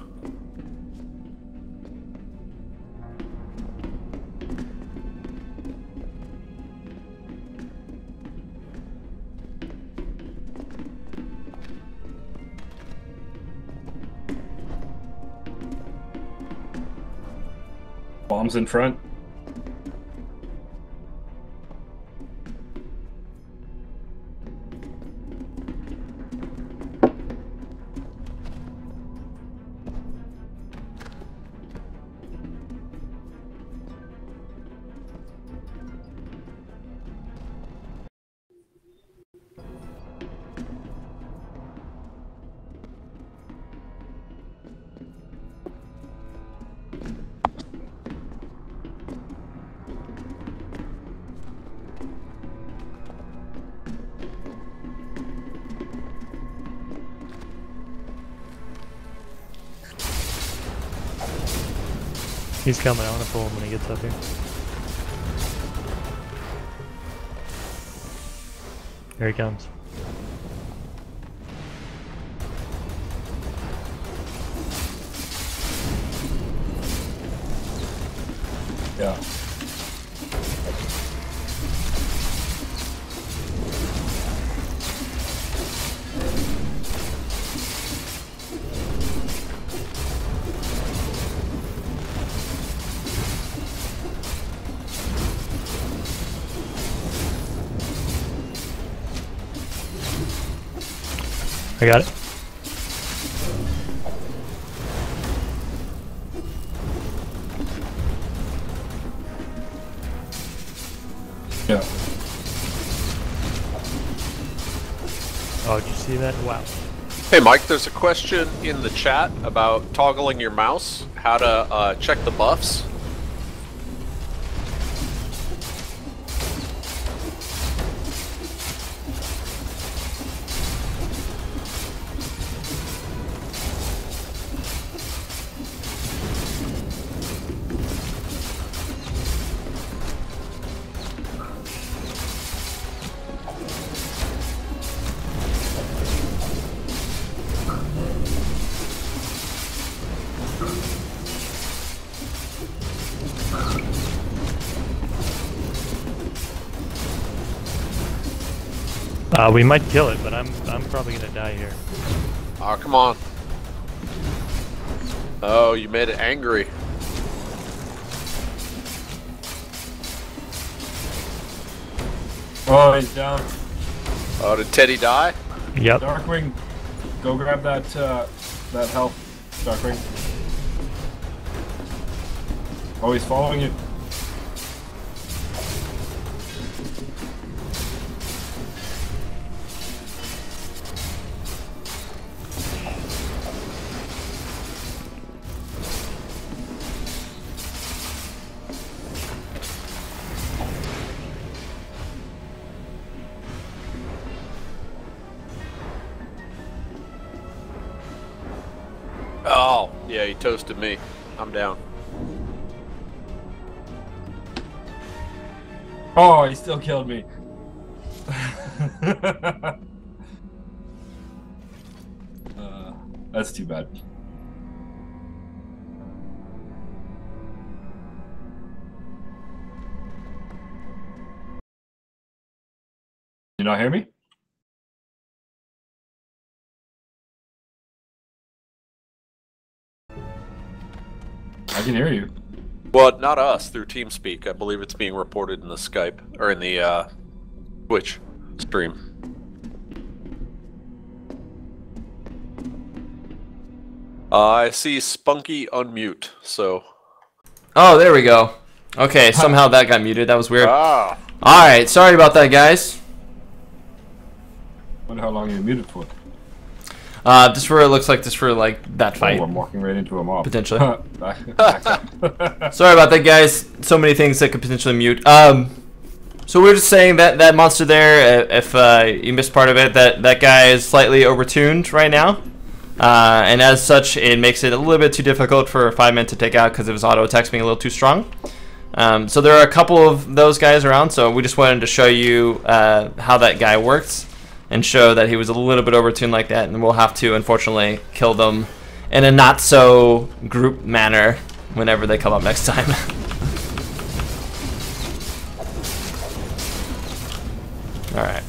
[SPEAKER 2] Bombs in front.
[SPEAKER 3] He's coming. I want to pull him when he gets up here. Here he comes.
[SPEAKER 2] Yeah.
[SPEAKER 3] I got it.
[SPEAKER 2] Yeah.
[SPEAKER 3] Oh, did you see that? Wow.
[SPEAKER 4] Hey Mike, there's a question in the chat about toggling your mouse, how to check the buffs.
[SPEAKER 3] We might kill it, but I'm probably gonna die here.
[SPEAKER 4] Oh, come on. Oh, you made it angry.
[SPEAKER 2] Oh, he's down.
[SPEAKER 4] Oh, did Teddy die?
[SPEAKER 3] Yep.
[SPEAKER 2] Darkwing, go grab that that health, Darkwing. Oh, he's following you.
[SPEAKER 4] Oh, yeah, he toasted me. I'm down.
[SPEAKER 2] Oh, he still killed me. That's too bad. You not hear me? I can hear you.
[SPEAKER 4] Well, not us, through TeamSpeak. I believe it's being reported in the Skype, or in the Twitch stream. I see Spunky unmute, so...
[SPEAKER 1] Oh, there we go. Okay, somehow that got muted. That was weird.
[SPEAKER 4] Ah.
[SPEAKER 1] Alright, sorry about that, guys.
[SPEAKER 2] Wonder how long you're muted for.
[SPEAKER 1] Just for, it looks like just for, like, that fight.
[SPEAKER 2] Oh, I'm walking right into a mob.
[SPEAKER 1] Potentially.
[SPEAKER 2] Back
[SPEAKER 1] Sorry about that, guys. So many things that could potentially mute. So we're just saying that that monster there, if you missed part of it, that guy is slightly overtuned right now. And as such, it makes it a little bit too difficult for 5 men to take out because of his auto attacks being a little too strong. So there are a couple of those guys around, so we just wanted to show you how that guy works and show that he was a little bit overtuned like that, and we'll have to, unfortunately, kill them in a not-so-group manner whenever they come up next time. Alright.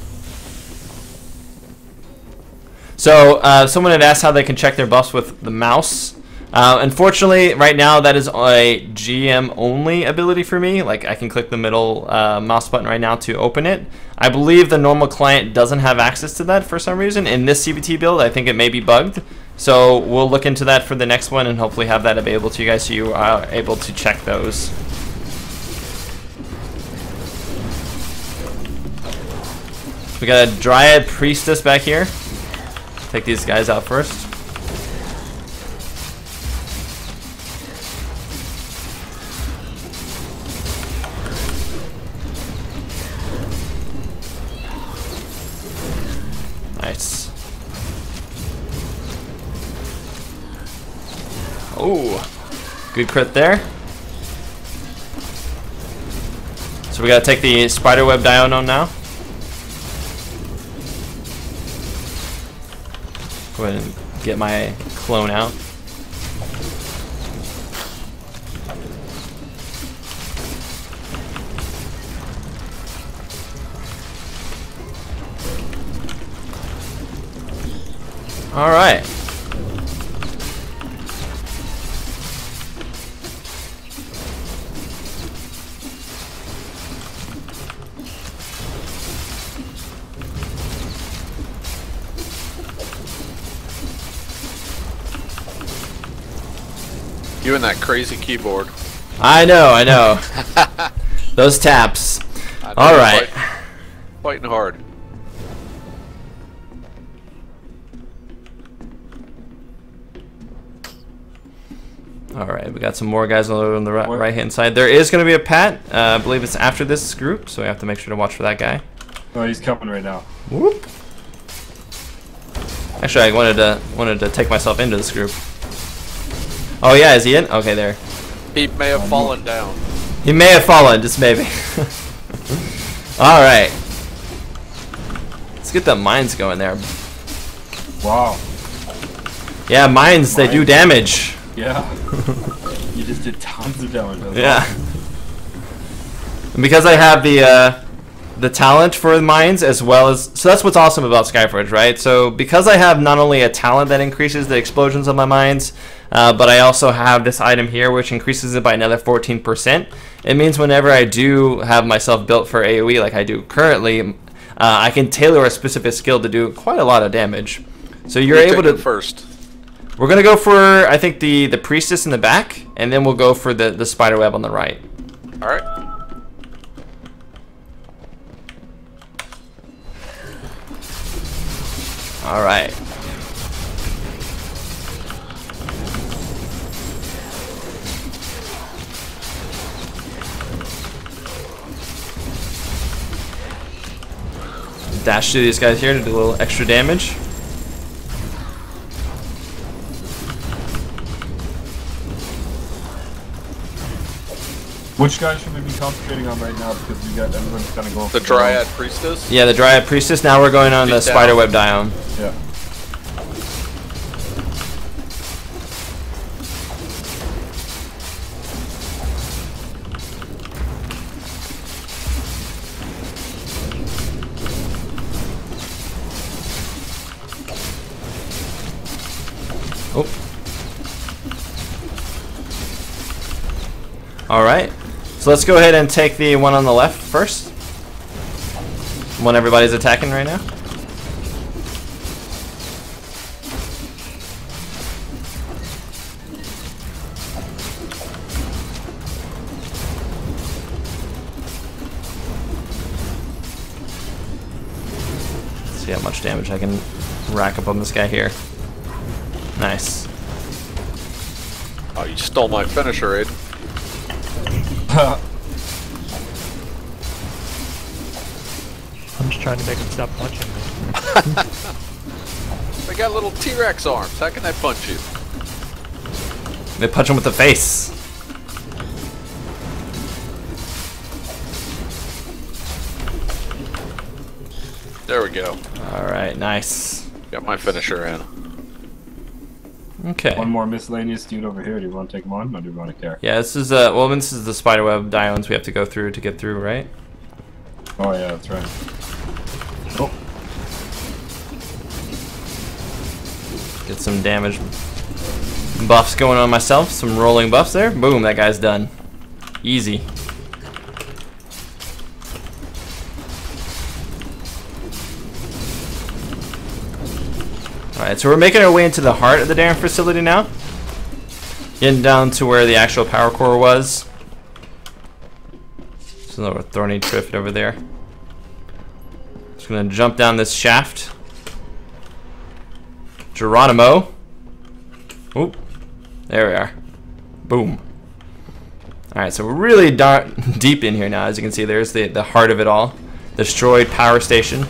[SPEAKER 1] So, someone had asked how they can check their buffs with the mouse. Unfortunately, right now, that is a GM-only ability for me. Like, I can click the middle mouse button right now to open it. I believe the normal client doesn't have access to that for some reason. In this CBT build, I think it may be bugged. So, we'll look into that for the next one and hopefully have that available to you guys so you are able to check those. We got a Dryad Priestess back here. Take these guys out first. Nice. Oh, good crit there. So we gotta take the Spiderweb Diono now. Go ahead and get my clone out. All right.
[SPEAKER 4] You and that crazy keyboard.
[SPEAKER 1] I know. Those taps. All right.
[SPEAKER 4] Fighting hard.
[SPEAKER 1] All right, we got some more guys on the right-hand side. There is going to be a Pat. I believe it's after this group, so we have to make sure to watch for that guy.
[SPEAKER 2] Oh, he's coming right now.
[SPEAKER 1] Whoop. Actually, I wanted to take myself into this group. Oh yeah, is he in? Okay, there.
[SPEAKER 4] He may have fallen down.
[SPEAKER 1] He may have fallen, just maybe. All right. Let's get the mines going there.
[SPEAKER 2] Wow.
[SPEAKER 1] Yeah, mines, they do damage.
[SPEAKER 2] Yeah. You just did tons of damage.
[SPEAKER 1] Yeah. And because I have the talent for mines as well as... So that's what's awesome about Skyforge, right? So because I have not only a talent that increases the explosions of my mines, but I also have this item here which increases it by another 14%. It means whenever I do have myself built for AoE like I do currently, I can tailor a specific skill to do quite a lot of damage. So you're able to...
[SPEAKER 4] First.
[SPEAKER 1] We're going to go for, I think, the Priestess in the back, and then we'll go for the Spiderweb on the right.
[SPEAKER 4] Alright.
[SPEAKER 1] Alright. Dash through these guys here to do a little extra damage.
[SPEAKER 2] Which guy should we be concentrating on right now? Because we got everyone's kind of going.
[SPEAKER 4] The Dryad Priestess?
[SPEAKER 1] Yeah, the Dryad Priestess. Now we're going on the Spiderweb Dione.
[SPEAKER 2] Yeah.
[SPEAKER 1] Oh. All right. So let's go ahead and take the one on the left first. One everybody's attacking right now. Let's see how much damage I can rack up on this guy here. Nice.
[SPEAKER 4] Oh, you stole my finisher, Aid.
[SPEAKER 3] I'm just trying to make him stop punching me.
[SPEAKER 4] They got little T-Rex arms. How can I punch you?
[SPEAKER 1] They punch him with the face.
[SPEAKER 4] There we go.
[SPEAKER 1] Alright, nice.
[SPEAKER 4] Got my finisher in.
[SPEAKER 1] Okay.
[SPEAKER 2] One more miscellaneous dude over here. Do you want to take him on, or do you want to care?
[SPEAKER 1] Yeah, this is well, this is the spiderweb diones we have to go through to get through, right?
[SPEAKER 2] Oh yeah, that's right. Oh.
[SPEAKER 1] Get some damage buffs going on myself. Some rolling buffs there. Boom, that guy's done. Easy. Alright, so we're making our way into the heart of the Daren Facility now. Getting down to where the actual power core was. There's a little thorny trift over there. Just gonna jump down this shaft. Geronimo. Oop. There we are. Boom. Alright, so we're really deep in here now. As you can see, there's the heart of it all. Destroyed power station.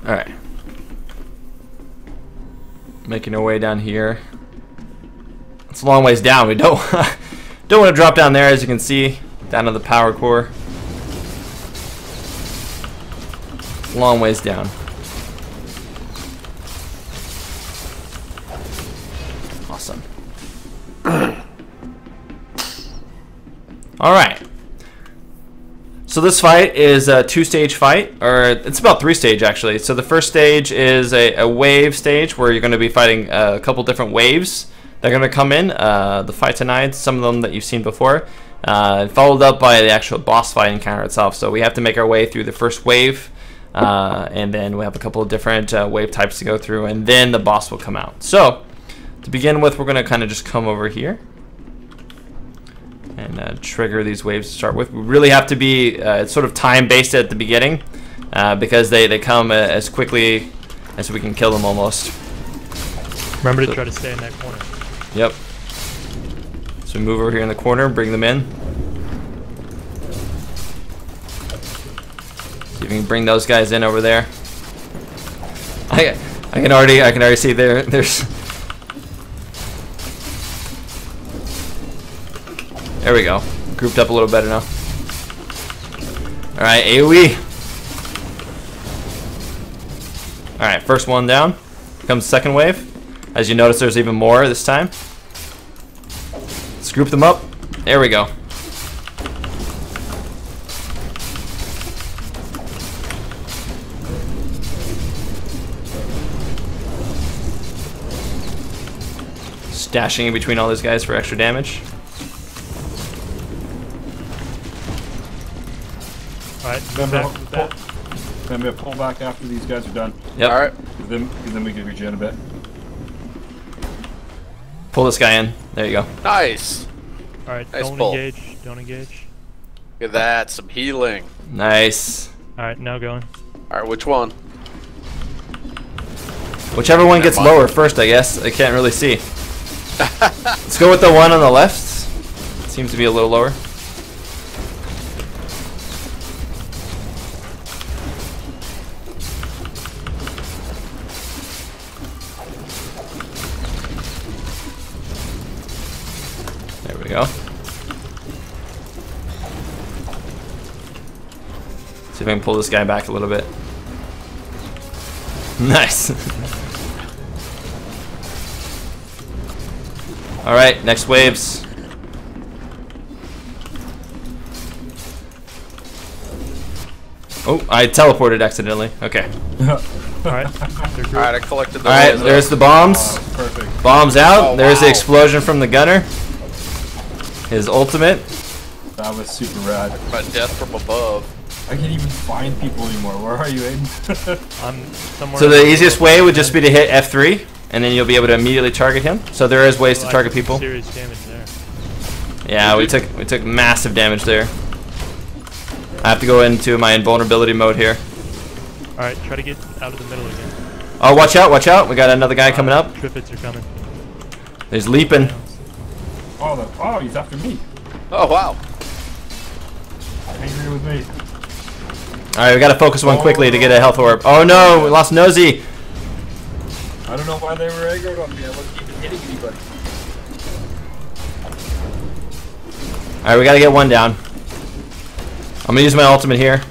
[SPEAKER 1] Alright. Making our way down here. It's a long ways down. We don't want to drop down there, as you can see, down to the power core. Long ways down. Awesome. Alright. So this fight is a 2-stage fight, or it's about 3-stage actually. So the first stage is a wave stage where you're going to be fighting a couple different waves. They're going to come in, the Phytonide, some of them that you've seen before, followed up by the actual boss fight encounter itself. So we have to make our way through the first wave, and then we have a couple of different wave types to go through, and then the boss will come out. So to begin with, we're going to kind of just come over here and trigger these waves to start with. We really have to be sort of time-based at the beginning, because they come as quickly as we can kill them almost.
[SPEAKER 3] Remember to try to stay in that corner.
[SPEAKER 1] Yep. So we move over here in the corner, bring them in. See if we can bring those guys in over there. I can already see there's. There we go. Grouped up a little better now. Alright, AoE. Alright, first one down. Comes second wave. As you notice, there's even more this time. Let's group them up. There we go. Stashing in between all these guys for extra damage.
[SPEAKER 3] Alright,
[SPEAKER 2] Remember, pull back after these guys are done.
[SPEAKER 1] Yep.
[SPEAKER 4] Alright.
[SPEAKER 2] Because then we can regen a bit.
[SPEAKER 1] Pull this guy in. There you go.
[SPEAKER 4] Nice.
[SPEAKER 3] Alright,
[SPEAKER 4] Nice
[SPEAKER 3] don't
[SPEAKER 4] pull.
[SPEAKER 3] engage. Don't engage.
[SPEAKER 4] Look at that. Some healing.
[SPEAKER 1] Nice.
[SPEAKER 3] Alright, now going.
[SPEAKER 4] Alright, which one?
[SPEAKER 1] Whichever one gets lower first, I guess. I can't really see. Let's go with the one on the left. Seems to be a little lower. There we go. See if I can pull this guy back a little bit. Nice. Alright, next waves. Oh, I teleported accidentally. Okay.
[SPEAKER 3] Alright,
[SPEAKER 4] Alright, I collected the
[SPEAKER 1] Alright,
[SPEAKER 4] ones
[SPEAKER 1] there's
[SPEAKER 4] up.
[SPEAKER 1] the bombs.
[SPEAKER 2] Oh, perfect.
[SPEAKER 1] Bombs out.
[SPEAKER 4] Oh,
[SPEAKER 1] There's the
[SPEAKER 4] wow.
[SPEAKER 1] explosion from the gunner. His ultimate.
[SPEAKER 2] That was super rad.
[SPEAKER 4] My death from above.
[SPEAKER 2] I can't even find people anymore. Where are you, Aiden?
[SPEAKER 3] I'm somewhere.
[SPEAKER 1] So the easiest way would just be to hit F3, and then you'll be able to immediately target him. So there is ways to target people.
[SPEAKER 3] Serious damage there.
[SPEAKER 1] Yeah, we took massive damage there. I have to go into my invulnerability mode here.
[SPEAKER 3] Alright, try to get out of the middle again.
[SPEAKER 1] Oh, watch out, watch out. We got another guy coming up.
[SPEAKER 3] Triffids are coming.
[SPEAKER 1] He's leaping.
[SPEAKER 2] Oh, he's after me.
[SPEAKER 4] Oh, wow.
[SPEAKER 2] Angry with me.
[SPEAKER 1] Alright, we gotta focus one quickly to get a health orb. Oh no, we lost Nosy.
[SPEAKER 2] I don't know why they were aggroed on me. I wasn't even hitting anybody.
[SPEAKER 1] Alright, we gotta get one down. I'm gonna use my ultimate here.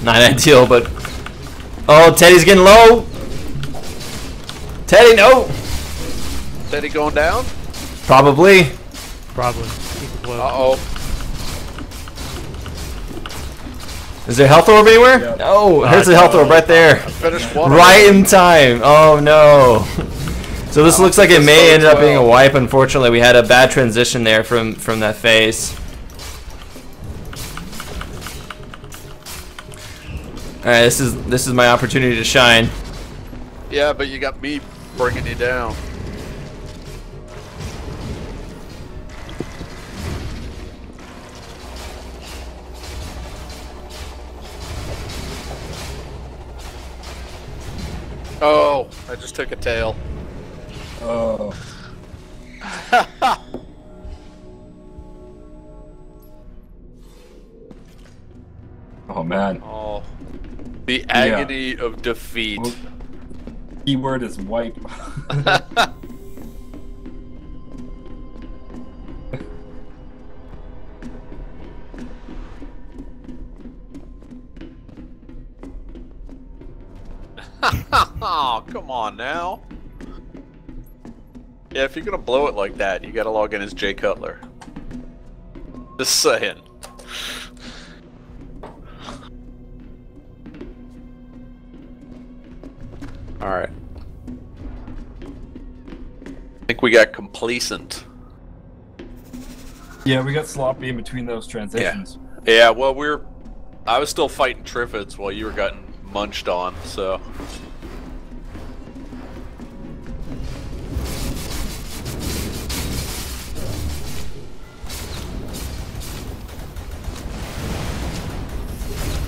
[SPEAKER 1] Not ideal, but... Oh, Teddy's getting low! Teddy, no!
[SPEAKER 4] Teddy going down?
[SPEAKER 1] Probably.
[SPEAKER 3] Probably. Super close.
[SPEAKER 4] Uh-oh.
[SPEAKER 1] Is there a health orb anywhere?
[SPEAKER 2] Yeah.
[SPEAKER 1] No, here's the health orb right there.
[SPEAKER 4] Finished one.
[SPEAKER 1] Right in time. Oh no. So this looks like it may end up being a wipe. Unfortunately, we had a bad transition there from that phase. All right, this is my opportunity to shine.
[SPEAKER 4] Yeah, but you got me bringing you down. Oh, I just took a tail.
[SPEAKER 2] Oh. Oh man.
[SPEAKER 4] Oh, the agony of defeat.
[SPEAKER 2] Well, keyword is wipe.
[SPEAKER 4] Oh, come on now. Yeah, if you're gonna blow it like that, you gotta log in as Jay Cutler. Just saying. Alright. I think we got complacent.
[SPEAKER 2] Yeah, we got sloppy in between those transitions.
[SPEAKER 4] Yeah, well, I was still fighting Triffids while you were getting munched on, so.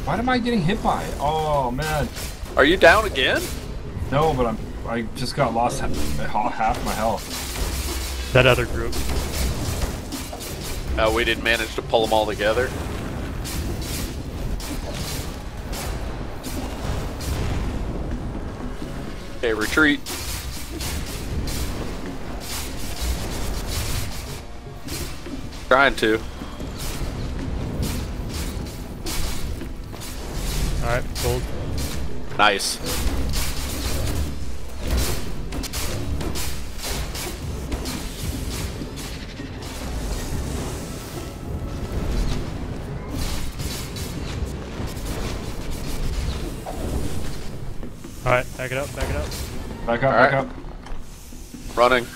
[SPEAKER 2] What am I getting hit by? Oh man.
[SPEAKER 4] Are you down again?
[SPEAKER 2] No, but I just got lost half my health.
[SPEAKER 3] That other group.
[SPEAKER 4] We didn't manage to pull them all together. Okay, retreat. Trying to.
[SPEAKER 3] Alright, sold.
[SPEAKER 4] Nice.
[SPEAKER 3] Alright, back it up, back it up.
[SPEAKER 2] Back up,
[SPEAKER 4] Alright.
[SPEAKER 2] back up.
[SPEAKER 4] Running.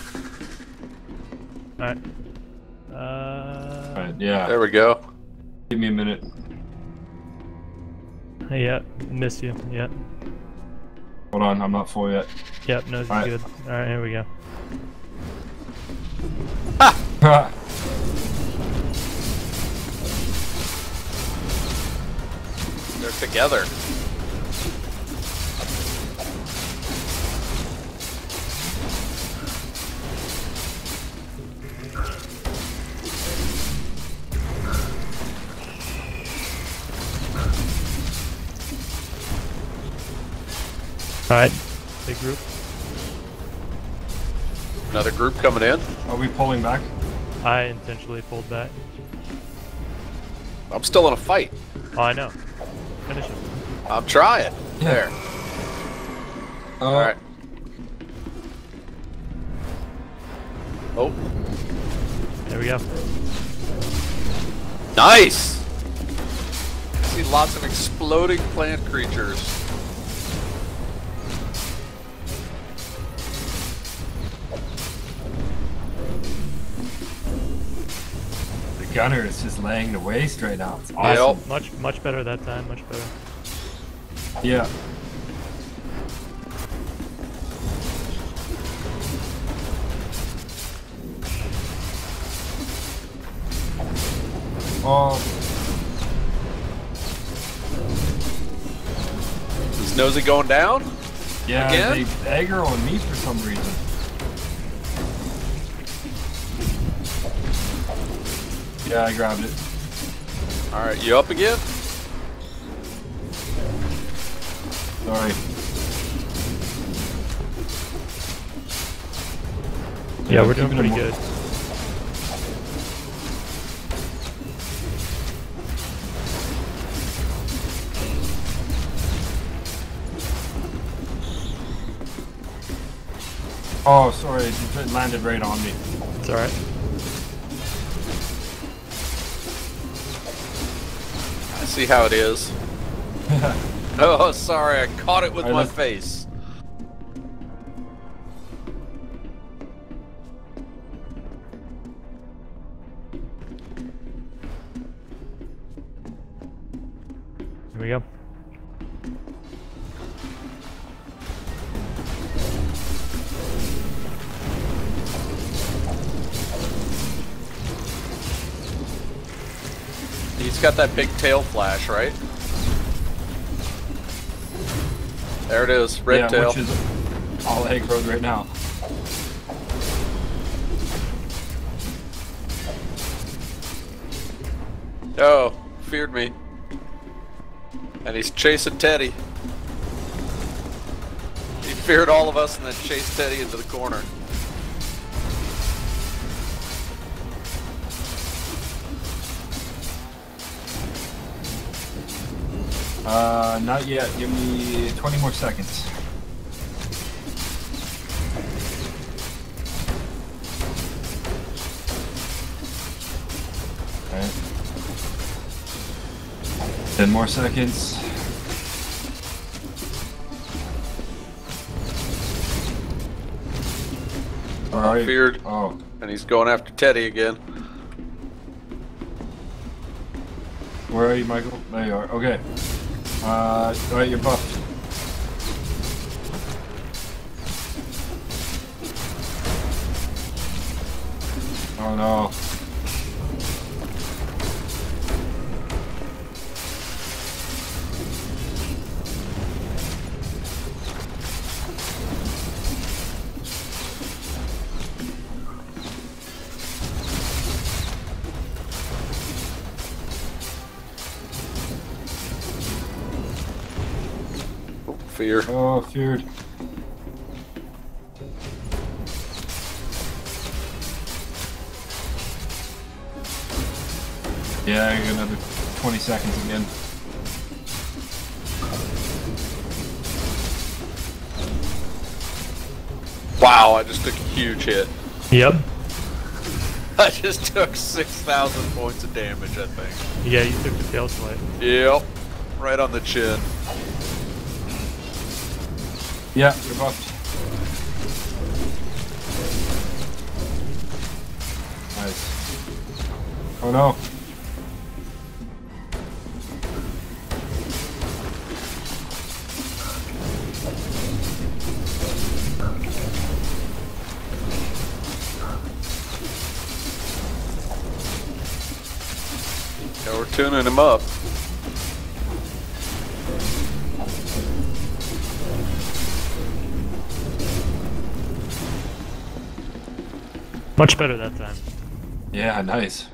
[SPEAKER 3] Alright.
[SPEAKER 2] Alright, yeah.
[SPEAKER 4] There we go.
[SPEAKER 2] Give me a minute.
[SPEAKER 3] Yeah, missed you. Yeah.
[SPEAKER 2] Hold on, I'm not full yet.
[SPEAKER 3] Yep, no,
[SPEAKER 2] Alright.
[SPEAKER 3] good. Alright, here we go.
[SPEAKER 4] They're together.
[SPEAKER 3] Alright, big group.
[SPEAKER 4] Another group coming in.
[SPEAKER 2] Are we pulling back?
[SPEAKER 3] I intentionally pulled back.
[SPEAKER 4] I'm still in a fight.
[SPEAKER 3] Oh, I know. Finish it.
[SPEAKER 4] I'm trying.
[SPEAKER 2] Yeah.
[SPEAKER 4] There.
[SPEAKER 2] Oh.
[SPEAKER 4] Alright. Oh.
[SPEAKER 3] There we go.
[SPEAKER 4] Nice! I see lots of exploding plant creatures.
[SPEAKER 2] The gunner is just laying the waste right now. It's awesome.
[SPEAKER 4] Yep.
[SPEAKER 3] Much better that time, much better.
[SPEAKER 2] Yeah. Oh,
[SPEAKER 4] Is Nosy going down?
[SPEAKER 2] Yeah,
[SPEAKER 4] Again?
[SPEAKER 2] they aggro on me for some reason. Yeah, I grabbed it.
[SPEAKER 4] Alright, you up again?
[SPEAKER 2] Sorry.
[SPEAKER 3] Yeah, we're doing pretty good.
[SPEAKER 2] Oh, sorry, it landed right on me.
[SPEAKER 3] It's alright.
[SPEAKER 4] I see how it is. Oh, sorry, I caught it with my
[SPEAKER 2] let's-
[SPEAKER 4] face.
[SPEAKER 3] Here we go.
[SPEAKER 4] He's got that big tail flash, right? There it is, red tail.
[SPEAKER 2] Which is all aggroed right now.
[SPEAKER 4] Oh, feared me. And he's chasing Teddy. He feared all of us and then chased Teddy into the corner.
[SPEAKER 2] Not yet. Give me 20 more seconds. Alright. 10 more seconds. Alright.
[SPEAKER 4] Feared.
[SPEAKER 2] Oh.
[SPEAKER 4] And he's going after Teddy again.
[SPEAKER 2] Where are you, Michael? There you are. Okay. Alright, you're buffed. Oh no.
[SPEAKER 4] Fear.
[SPEAKER 2] Oh, feared. Yeah, I got another 20 seconds again.
[SPEAKER 4] Wow, I just took a huge hit.
[SPEAKER 3] Yep.
[SPEAKER 4] I just took 6,000 points of damage, I think.
[SPEAKER 3] Yeah, you took the tail swipe.
[SPEAKER 4] Yep. Right on the chin.
[SPEAKER 2] Yeah, you're buffed. Nice. Oh no.
[SPEAKER 4] Yeah, we're tuning him up.
[SPEAKER 3] Much better that time.
[SPEAKER 2] Yeah, nice.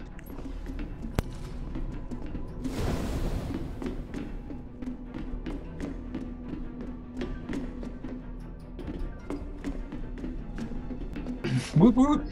[SPEAKER 2] Woot woot.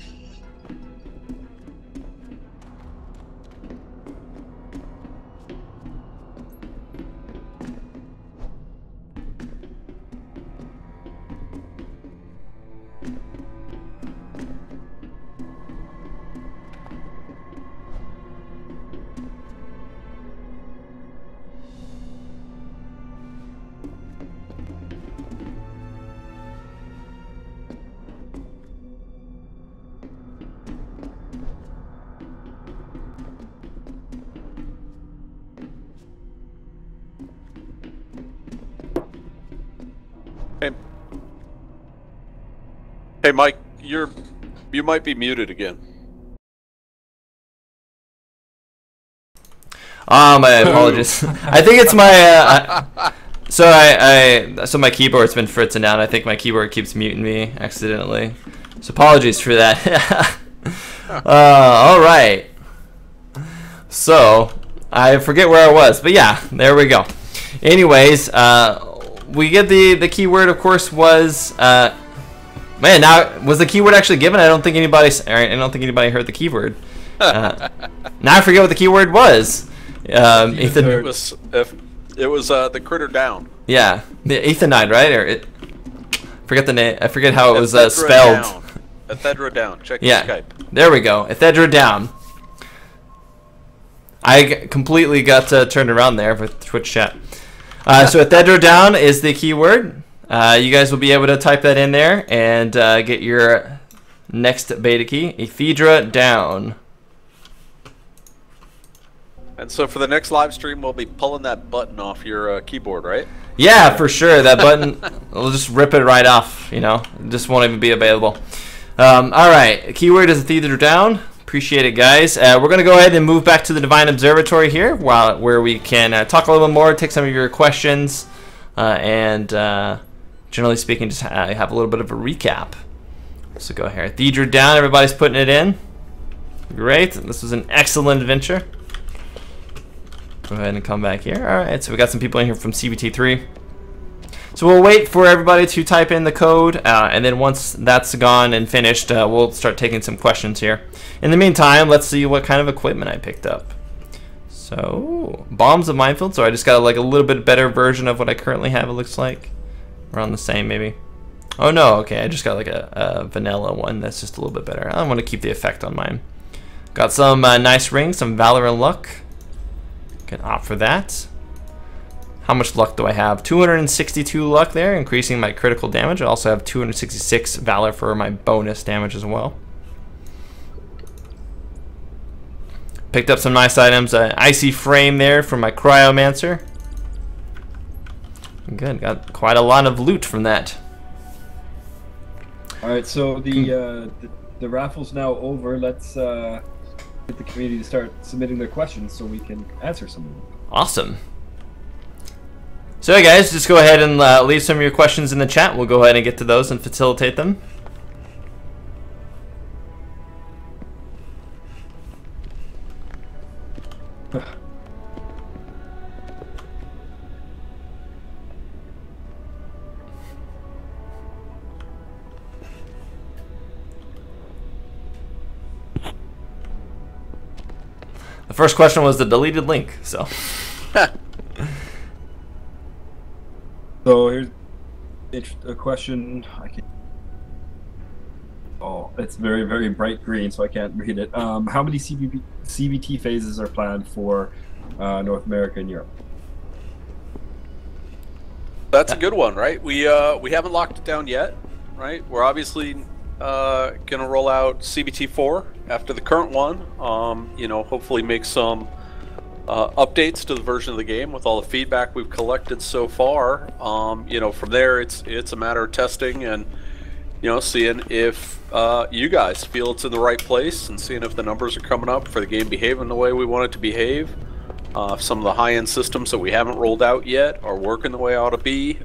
[SPEAKER 4] Hey, Mike, you might be muted again.
[SPEAKER 1] My apologies. I think it's my So so my keyboard's been fritzing out. I think my keyboard keeps muting me accidentally. So apologies for that. All right. So I forget where I was, but yeah, there we go. Anyways, we get the keyword. Of course, was man. Now was the keyword actually given? I don't think anybody heard the keyword. Now I forget what the keyword was. Ethan.
[SPEAKER 4] It was the critter down.
[SPEAKER 1] Yeah, the Phytonide, right? Forget the name. I forget how it was spelled.
[SPEAKER 4] Down. Ethedra down. Check
[SPEAKER 1] yeah,
[SPEAKER 4] Skype.
[SPEAKER 1] There we go. Ethedra down. I completely got turned around there with Twitch chat. So Ethedra down is the keyword. You guys will be able to type that in there and get your next beta key. Ethedra down.
[SPEAKER 4] And so for the next live stream, we'll be pulling that button off your keyboard, right?
[SPEAKER 1] Yeah, for sure. That button, we'll just rip it right off. You know, it just won't even be available. All right, keyword is Ethedra down. Appreciate it, guys. We're gonna go ahead and move back to the Divine Observatory here, where we can talk a little bit more, take some of your questions, and generally speaking, just have a little bit of a recap. So go here, Ethedra down. Everybody's putting it in. Great. This was an excellent adventure. Go ahead and come back here. All right, so we got some people in here from CBT3. So we'll wait for everybody to type in the code, and then once that's gone and finished, we'll start taking some questions here. In the meantime, let's see what kind of equipment I picked up. So, Bombs of Minefield. So I just got like a little bit better version of what I currently have, it looks like. Around the same, maybe. Oh no, okay, I just got like a vanilla one that's just a little bit better. I want to keep the effect on mine. Got some nice rings, some Valor and Luck. Can opt for that. How much luck do I have? 262 luck there, increasing my critical damage. I also have 266 Valor for my bonus damage as well. Picked up some nice items. Icy Frame there for my Cryomancer. Good, got quite a lot of loot from that.
[SPEAKER 2] Alright, so the raffle's now over. Let's get the community to start submitting their questions so we can answer some of them.
[SPEAKER 1] Awesome. So hey guys, just go ahead and leave some of your questions in the chat. We'll go ahead and get to those and facilitate them. The first question was the deleted link, so.
[SPEAKER 2] So here's a question. Oh, it's very, very bright green, so I can't read it. How many CBT phases are planned for North America and Europe?
[SPEAKER 4] That's a good one, right? We haven't locked it down yet, right? We're obviously gonna roll out CBT4 after the current one. You know, hopefully make some updates to the version of the game with all the feedback we've collected so far. You know, from there it's a matter of testing and, you know, seeing if you guys feel it's in the right place and seeing if the numbers are coming up for the game behaving the way we want it to behave. If some of the high-end systems that we haven't rolled out yet are working the way it ought to be.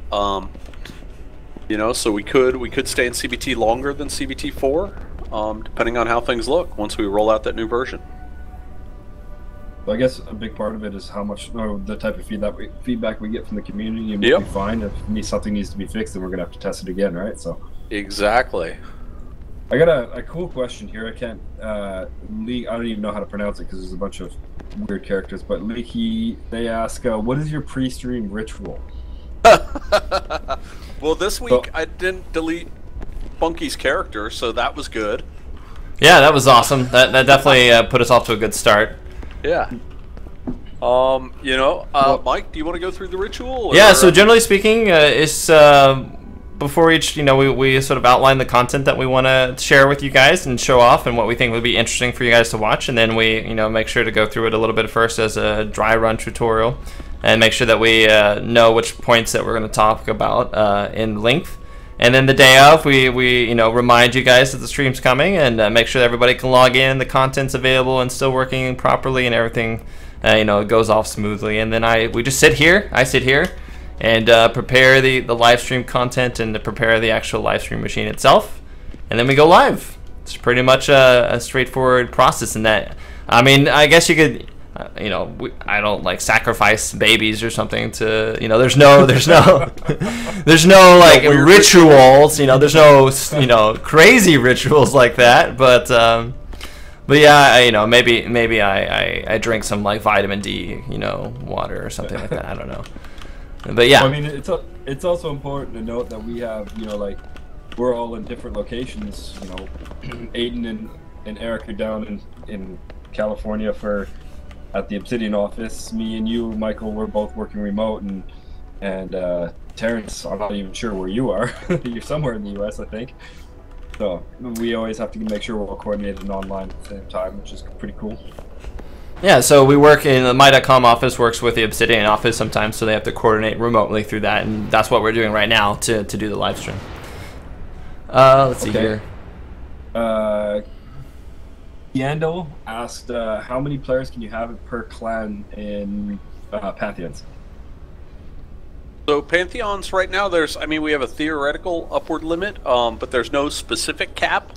[SPEAKER 4] You know, so we could stay in CBT longer than CBT4, depending on how things look once we roll out that new version.
[SPEAKER 2] Well, I guess a big part of it is how much, or the type of feedback we get from the community, and we'll be fine. If something needs to be fixed, then we're gonna have to test it again, right? So
[SPEAKER 4] exactly.
[SPEAKER 2] I got a cool question here. I can't, I don't even know how to pronounce it because there's a bunch of weird characters. But Leaky, they ask, what is your pre-stream ritual?
[SPEAKER 4] Well, this week I didn't delete Bunky's character, so that was good.
[SPEAKER 1] Yeah, that was awesome. That definitely put us off to a good start.
[SPEAKER 4] Yeah. You know, Mike, do you want to go through the ritual? Or,
[SPEAKER 1] yeah. So generally speaking, it's before each, you know, we sort of outline the content that we want to share with you guys and show off, and what we think would be interesting for you guys to watch, and then we, you know, make sure to go through it a little bit first as a dry run tutorial, and make sure that we know which points that we're going to talk about in length. And then the day of, we you know, remind you guys that the stream's coming, and make sure that everybody can log in, the content's available and still working properly, and everything you know, goes off smoothly. And then we just sit here. I sit here, and prepare the live stream content and to prepare the actual live stream machine itself, and then we go live. It's pretty much a straightforward process in that. I mean, I guess you could, you know, I don't like sacrifice babies or something to, you know, there's no there's no like rituals, you know, there's no, you know, crazy rituals like that, but yeah, you know, maybe I drink some like vitamin D, you know, water or something like that. I don't know, but yeah.
[SPEAKER 2] Well, I mean, it's also important to note that we have, you know, like, we're all in different locations. You know, Aiden and Eric are down in California at the Obsidian office. Me and you, Michael, we're both working remote, and Terrence, I'm not even sure where you are. You're somewhere in the US, I think. So we always have to make sure we're all coordinated and online at the same time, which is pretty cool. Yeah,
[SPEAKER 1] so we work in the My.com office, works with the Obsidian office sometimes, so they have to coordinate remotely through that, and that's what we're doing right now to do the live stream. Let's see here.
[SPEAKER 2] Yandel asked, how many players can you have per clan in Pantheons?
[SPEAKER 4] So Pantheons right now, we have a theoretical upward limit, but there's no specific cap.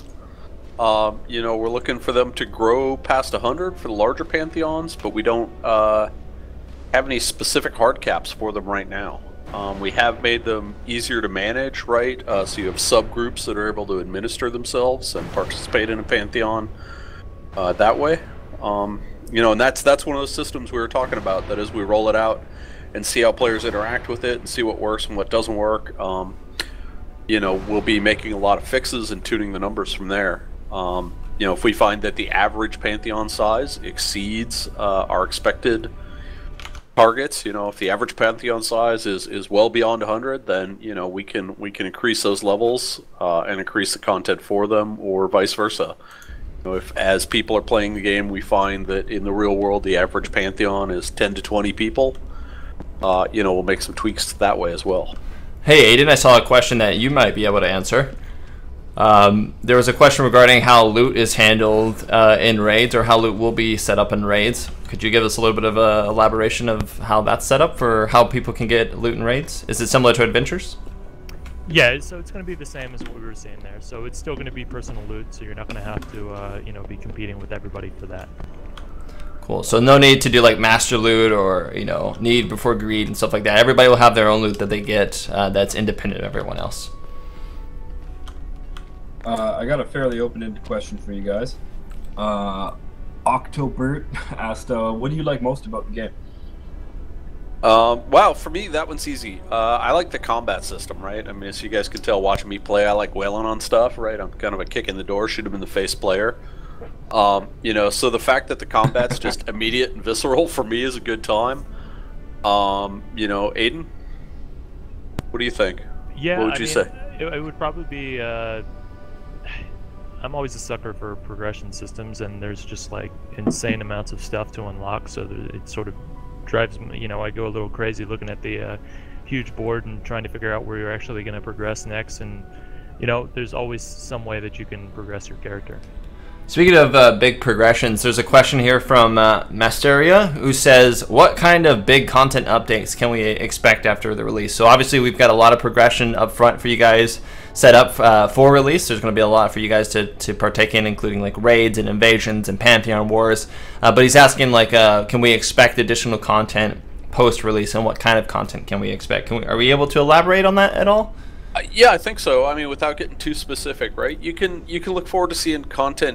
[SPEAKER 4] You know, we're looking for them to grow past 100 for the larger Pantheons, but we don't have any specific hard caps for them right now. We have made them easier to manage, right? So you have subgroups that are able to administer themselves and participate in a Pantheon that way. You know, and that's one of those systems we were talking about, that as we roll it out and see how players interact with it and see what works and what doesn't work, you know, we'll be making a lot of fixes and tuning the numbers from there. You know, if we find that the average Pantheon size exceeds our expected targets, you know, if the average Pantheon size is well beyond 100, then, you know, we can increase those levels and increase the content for them, or vice versa. You know, if as people are playing the game, we find that in the real world the average Pantheon is 10 to 20 people, you know, we'll make some tweaks that way as well.
[SPEAKER 1] Hey Aiden, I saw a question that you might be able to answer. There was a question regarding how loot is handled in raids, or how loot will be set up in raids. Could you give us a little bit of a elaboration of how that's set up for how people can get loot in raids? Is it similar to adventures?
[SPEAKER 3] Yeah, so it's going to be the same as what we were saying there. So it's still going to be personal loot, so you're not going to have to, you know, be competing with everybody for that.
[SPEAKER 1] Cool. So no need to do like master loot or, you know, need before greed and stuff like that. Everybody will have their own loot that they get that's independent of everyone else.
[SPEAKER 2] I got a fairly open-ended question for you guys. Octobert asked, what do you like most about the game?
[SPEAKER 4] Wow, for me, that one's easy. I like the combat system, right? I mean, as you guys can tell watching me play, I like wailing on stuff, right? I'm kind of a kick in the door, shoot him in the face player. You know, so the fact that the combat's just immediate and visceral for me is a good time. You know, Aiden, what do you think?
[SPEAKER 3] Yeah,
[SPEAKER 4] what would you say?
[SPEAKER 3] It would probably be, I'm always a sucker for progression systems, and there's just like insane amounts of stuff to unlock, so it sort of drives me, you know, I go a little crazy looking at the huge board and trying to figure out where you're actually going to progress next, and, you know, there's always some way that you can progress your character.
[SPEAKER 1] Speaking of big progressions, there's a question here from Masteria, who says, what kind of big content updates can we expect after the release? So obviously we've got a lot of progression up front for you guys set up for release. There's going to be a lot for you guys to partake in, including like raids and invasions and Pantheon wars. But he's asking, like, can we expect additional content post-release, and what kind of content can we expect? Are we able to elaborate on that at all?
[SPEAKER 4] Yeah, I think so. I mean, without getting too specific, right? You can look forward to seeing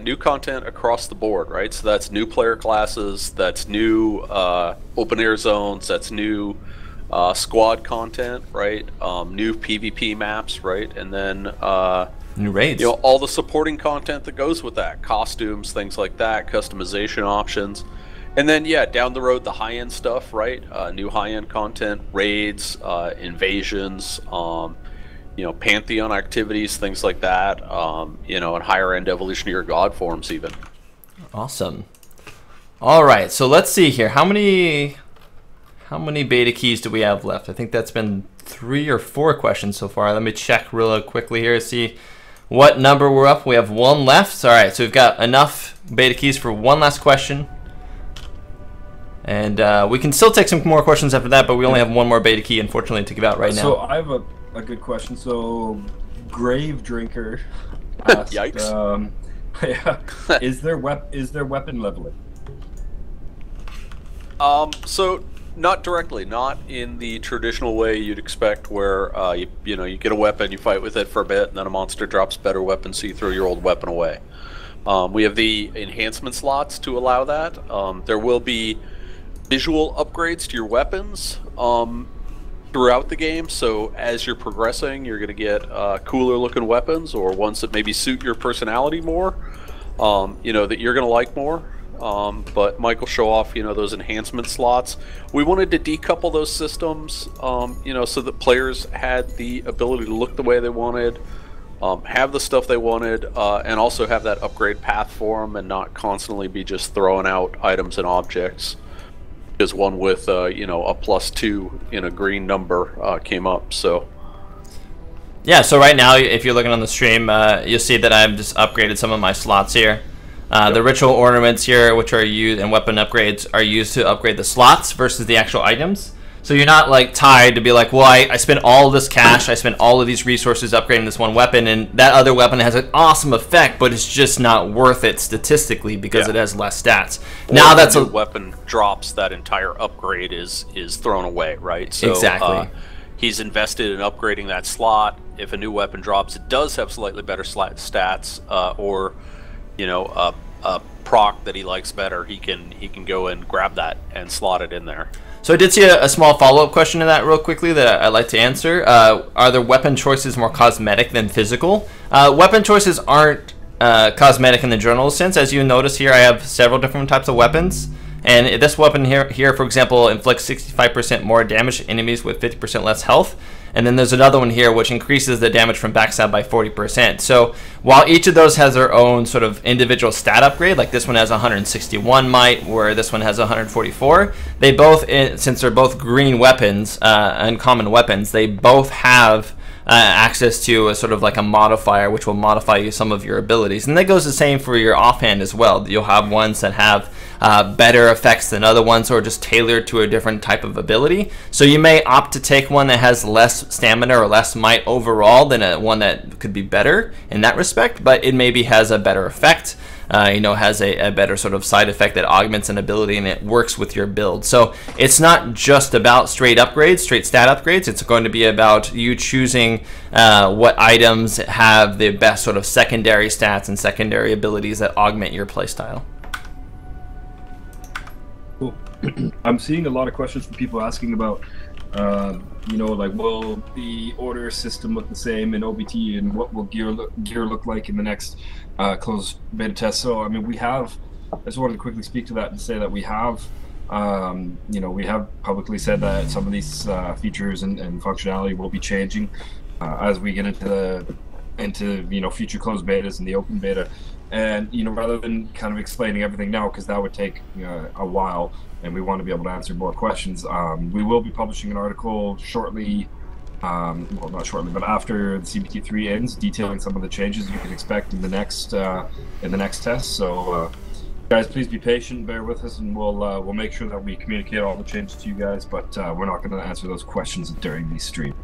[SPEAKER 4] new content across the board, right? So that's new player classes, that's new open air zones, that's new squad content, right? New PvP maps, right? And then
[SPEAKER 1] new raids.
[SPEAKER 4] You know, all the supporting content that goes with that, costumes, things like that, customization options. And then, yeah, down the road, the high-end stuff, right? New high-end content, raids, invasions, you know, Pantheon activities, things like that, you know, and higher-end evolutionary god forms even.
[SPEAKER 1] Awesome. All right, so let's see here. How many beta keys do we have left? I think that's been 3 or 4 questions so far. Let me check real quickly here to see what number we're up. We have 1 left. All right, so we've got enough beta keys for 1 last question. And we can still take some more questions after that, but we only have one more beta key, unfortunately, to give out right now.
[SPEAKER 2] So I have a good question. So, Grave Drinker asked,
[SPEAKER 4] Yikes.
[SPEAKER 2] is there weapon leveling?
[SPEAKER 4] So not directly, not in the traditional way you'd expect, where you know, you get a weapon, you fight with it for a bit, and then a monster drops better weapon, so you throw your old weapon away. We have the enhancement slots to allow that. There will be visual upgrades to your weapons throughout the game, so as you're progressing, you're going to get cooler looking weapons, or ones that maybe suit your personality more, you know, that you're going to like more. But Mike will show off, you know, those enhancement slots. We wanted to decouple those systems, you know, so that players had the ability to look the way they wanted, have the stuff they wanted, and also have that upgrade path for them, and not constantly be just throwing out items and objects. Because one with, you know, a +2 in a green number came up, so.
[SPEAKER 1] Yeah, so right now, if you're looking on the stream, you'll see that I've just upgraded some of my slots here. The ritual ornaments here, which are used, and weapon upgrades, are used to upgrade the slots versus the actual items. So you're not like tied to be like, well, I spent all this cash, I spent all of these resources upgrading this one weapon, and that other weapon has an awesome effect, but it's just not worth it statistically because it has less stats.
[SPEAKER 4] Or
[SPEAKER 1] now that's
[SPEAKER 4] a weapon drops, that entire upgrade is thrown away, right? So,
[SPEAKER 1] exactly.
[SPEAKER 4] He's invested in upgrading that slot. If a new weapon drops, it does have slightly better stats, or, you know, a proc that he likes better, he can go and grab that and slot it in there.
[SPEAKER 1] So I did see a small follow-up question to that real quickly that I'd like to answer. Are the weapon choices more cosmetic than physical? Weapon choices aren't cosmetic in the general sense. As you notice here, I have several different types of weapons. And this weapon here, for example, inflicts 65% more damage to enemies with 50% less health. And then there's another one here which increases the damage from backstab by 40%. So while each of those has their own sort of individual stat upgrade, like this one has 161 might, where this one has 144, they both, since they're both green weapons, uncommon weapons, they both have access to a sort of like a modifier which will modify some of your abilities. And that goes the same for your offhand as well. You'll have ones that have better effects than other ones, or just tailored to a different type of ability. So you may opt to take one that has less stamina or less might overall than one that could be better in that respect, but it maybe has a better effect. You know, has a better sort of side effect that augments an ability, and it works with your build. So it's not just about straight upgrades, straight stat upgrades. It's going to be about you choosing what items have the best sort of secondary stats and secondary abilities that augment your playstyle.
[SPEAKER 2] Cool. I'm seeing a lot of questions from people asking about, you know, like, will the order system look the same in OBT, and what will gear look like in the next closed beta test? So, I mean, I just wanted to quickly speak to that and say that we have, you know, we have publicly said that some of these features and functionality will be changing as we get into you know, future closed betas and the open beta. And, you know, rather than kind of explaining everything now, because that would take a while, and we want to be able to answer more questions, we will be publishing an article shortly, well, not shortly, but after the CBT3 ends, detailing some of the changes you can expect in the next test. So, guys, please be patient, bear with us, and we'll make sure that we communicate all the changes to you guys. But we're not going to answer those questions during the stream.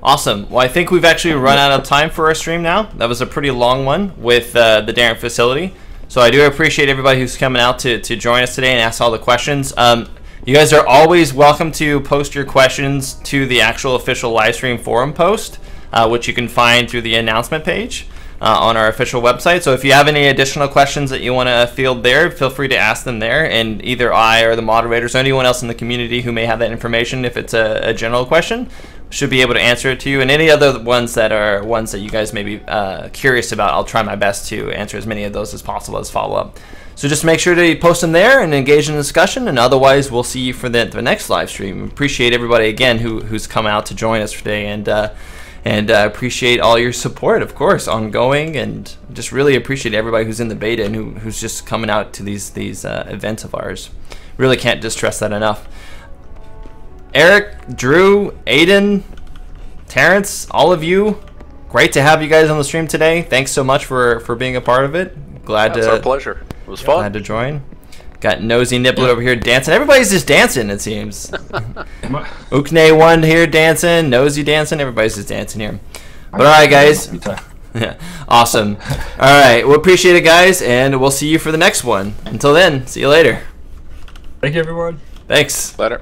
[SPEAKER 1] Awesome. Well, I think we've actually run out of time for our stream now. That was a pretty long one with the Daren Facility. So I do appreciate everybody who's coming out to join us today and ask all the questions. You guys are always welcome to post your questions to the actual official Livestream forum post, which you can find through the announcement page on our official website. So if you have any additional questions that you want to field there, feel free to ask them there, and either I or the moderators or anyone else in the community who may have that information, if it's a general question, should be able to answer it to you. And any other ones that are ones that you guys may be curious about, I'll try my best to answer as many of those as possible as follow-up. So just make sure to post them there and engage in the discussion, and otherwise we'll see you for the next live stream. Appreciate everybody again who's come out to join us today, and appreciate all your support, of course, ongoing, and just really appreciate everybody who's in the beta and who's just coming out to these events of ours. Really can't distress that enough. Eric, Drew, Aiden, Terrence, all of you, great to have you guys on the stream today. Thanks so much for being a part of it. That's
[SPEAKER 4] our pleasure. It was fun.
[SPEAKER 1] Glad to join. Got Nosy Nibbler over here dancing. Everybody's just dancing, it seems. Ukne one here dancing. Nosy dancing. Everybody's just dancing here. But all right, guys. Yeah, awesome. All right, we appreciate it, guys, and we'll see you for the next one. Until then, see you later.
[SPEAKER 2] Thank you, everyone.
[SPEAKER 1] Thanks.
[SPEAKER 4] Later.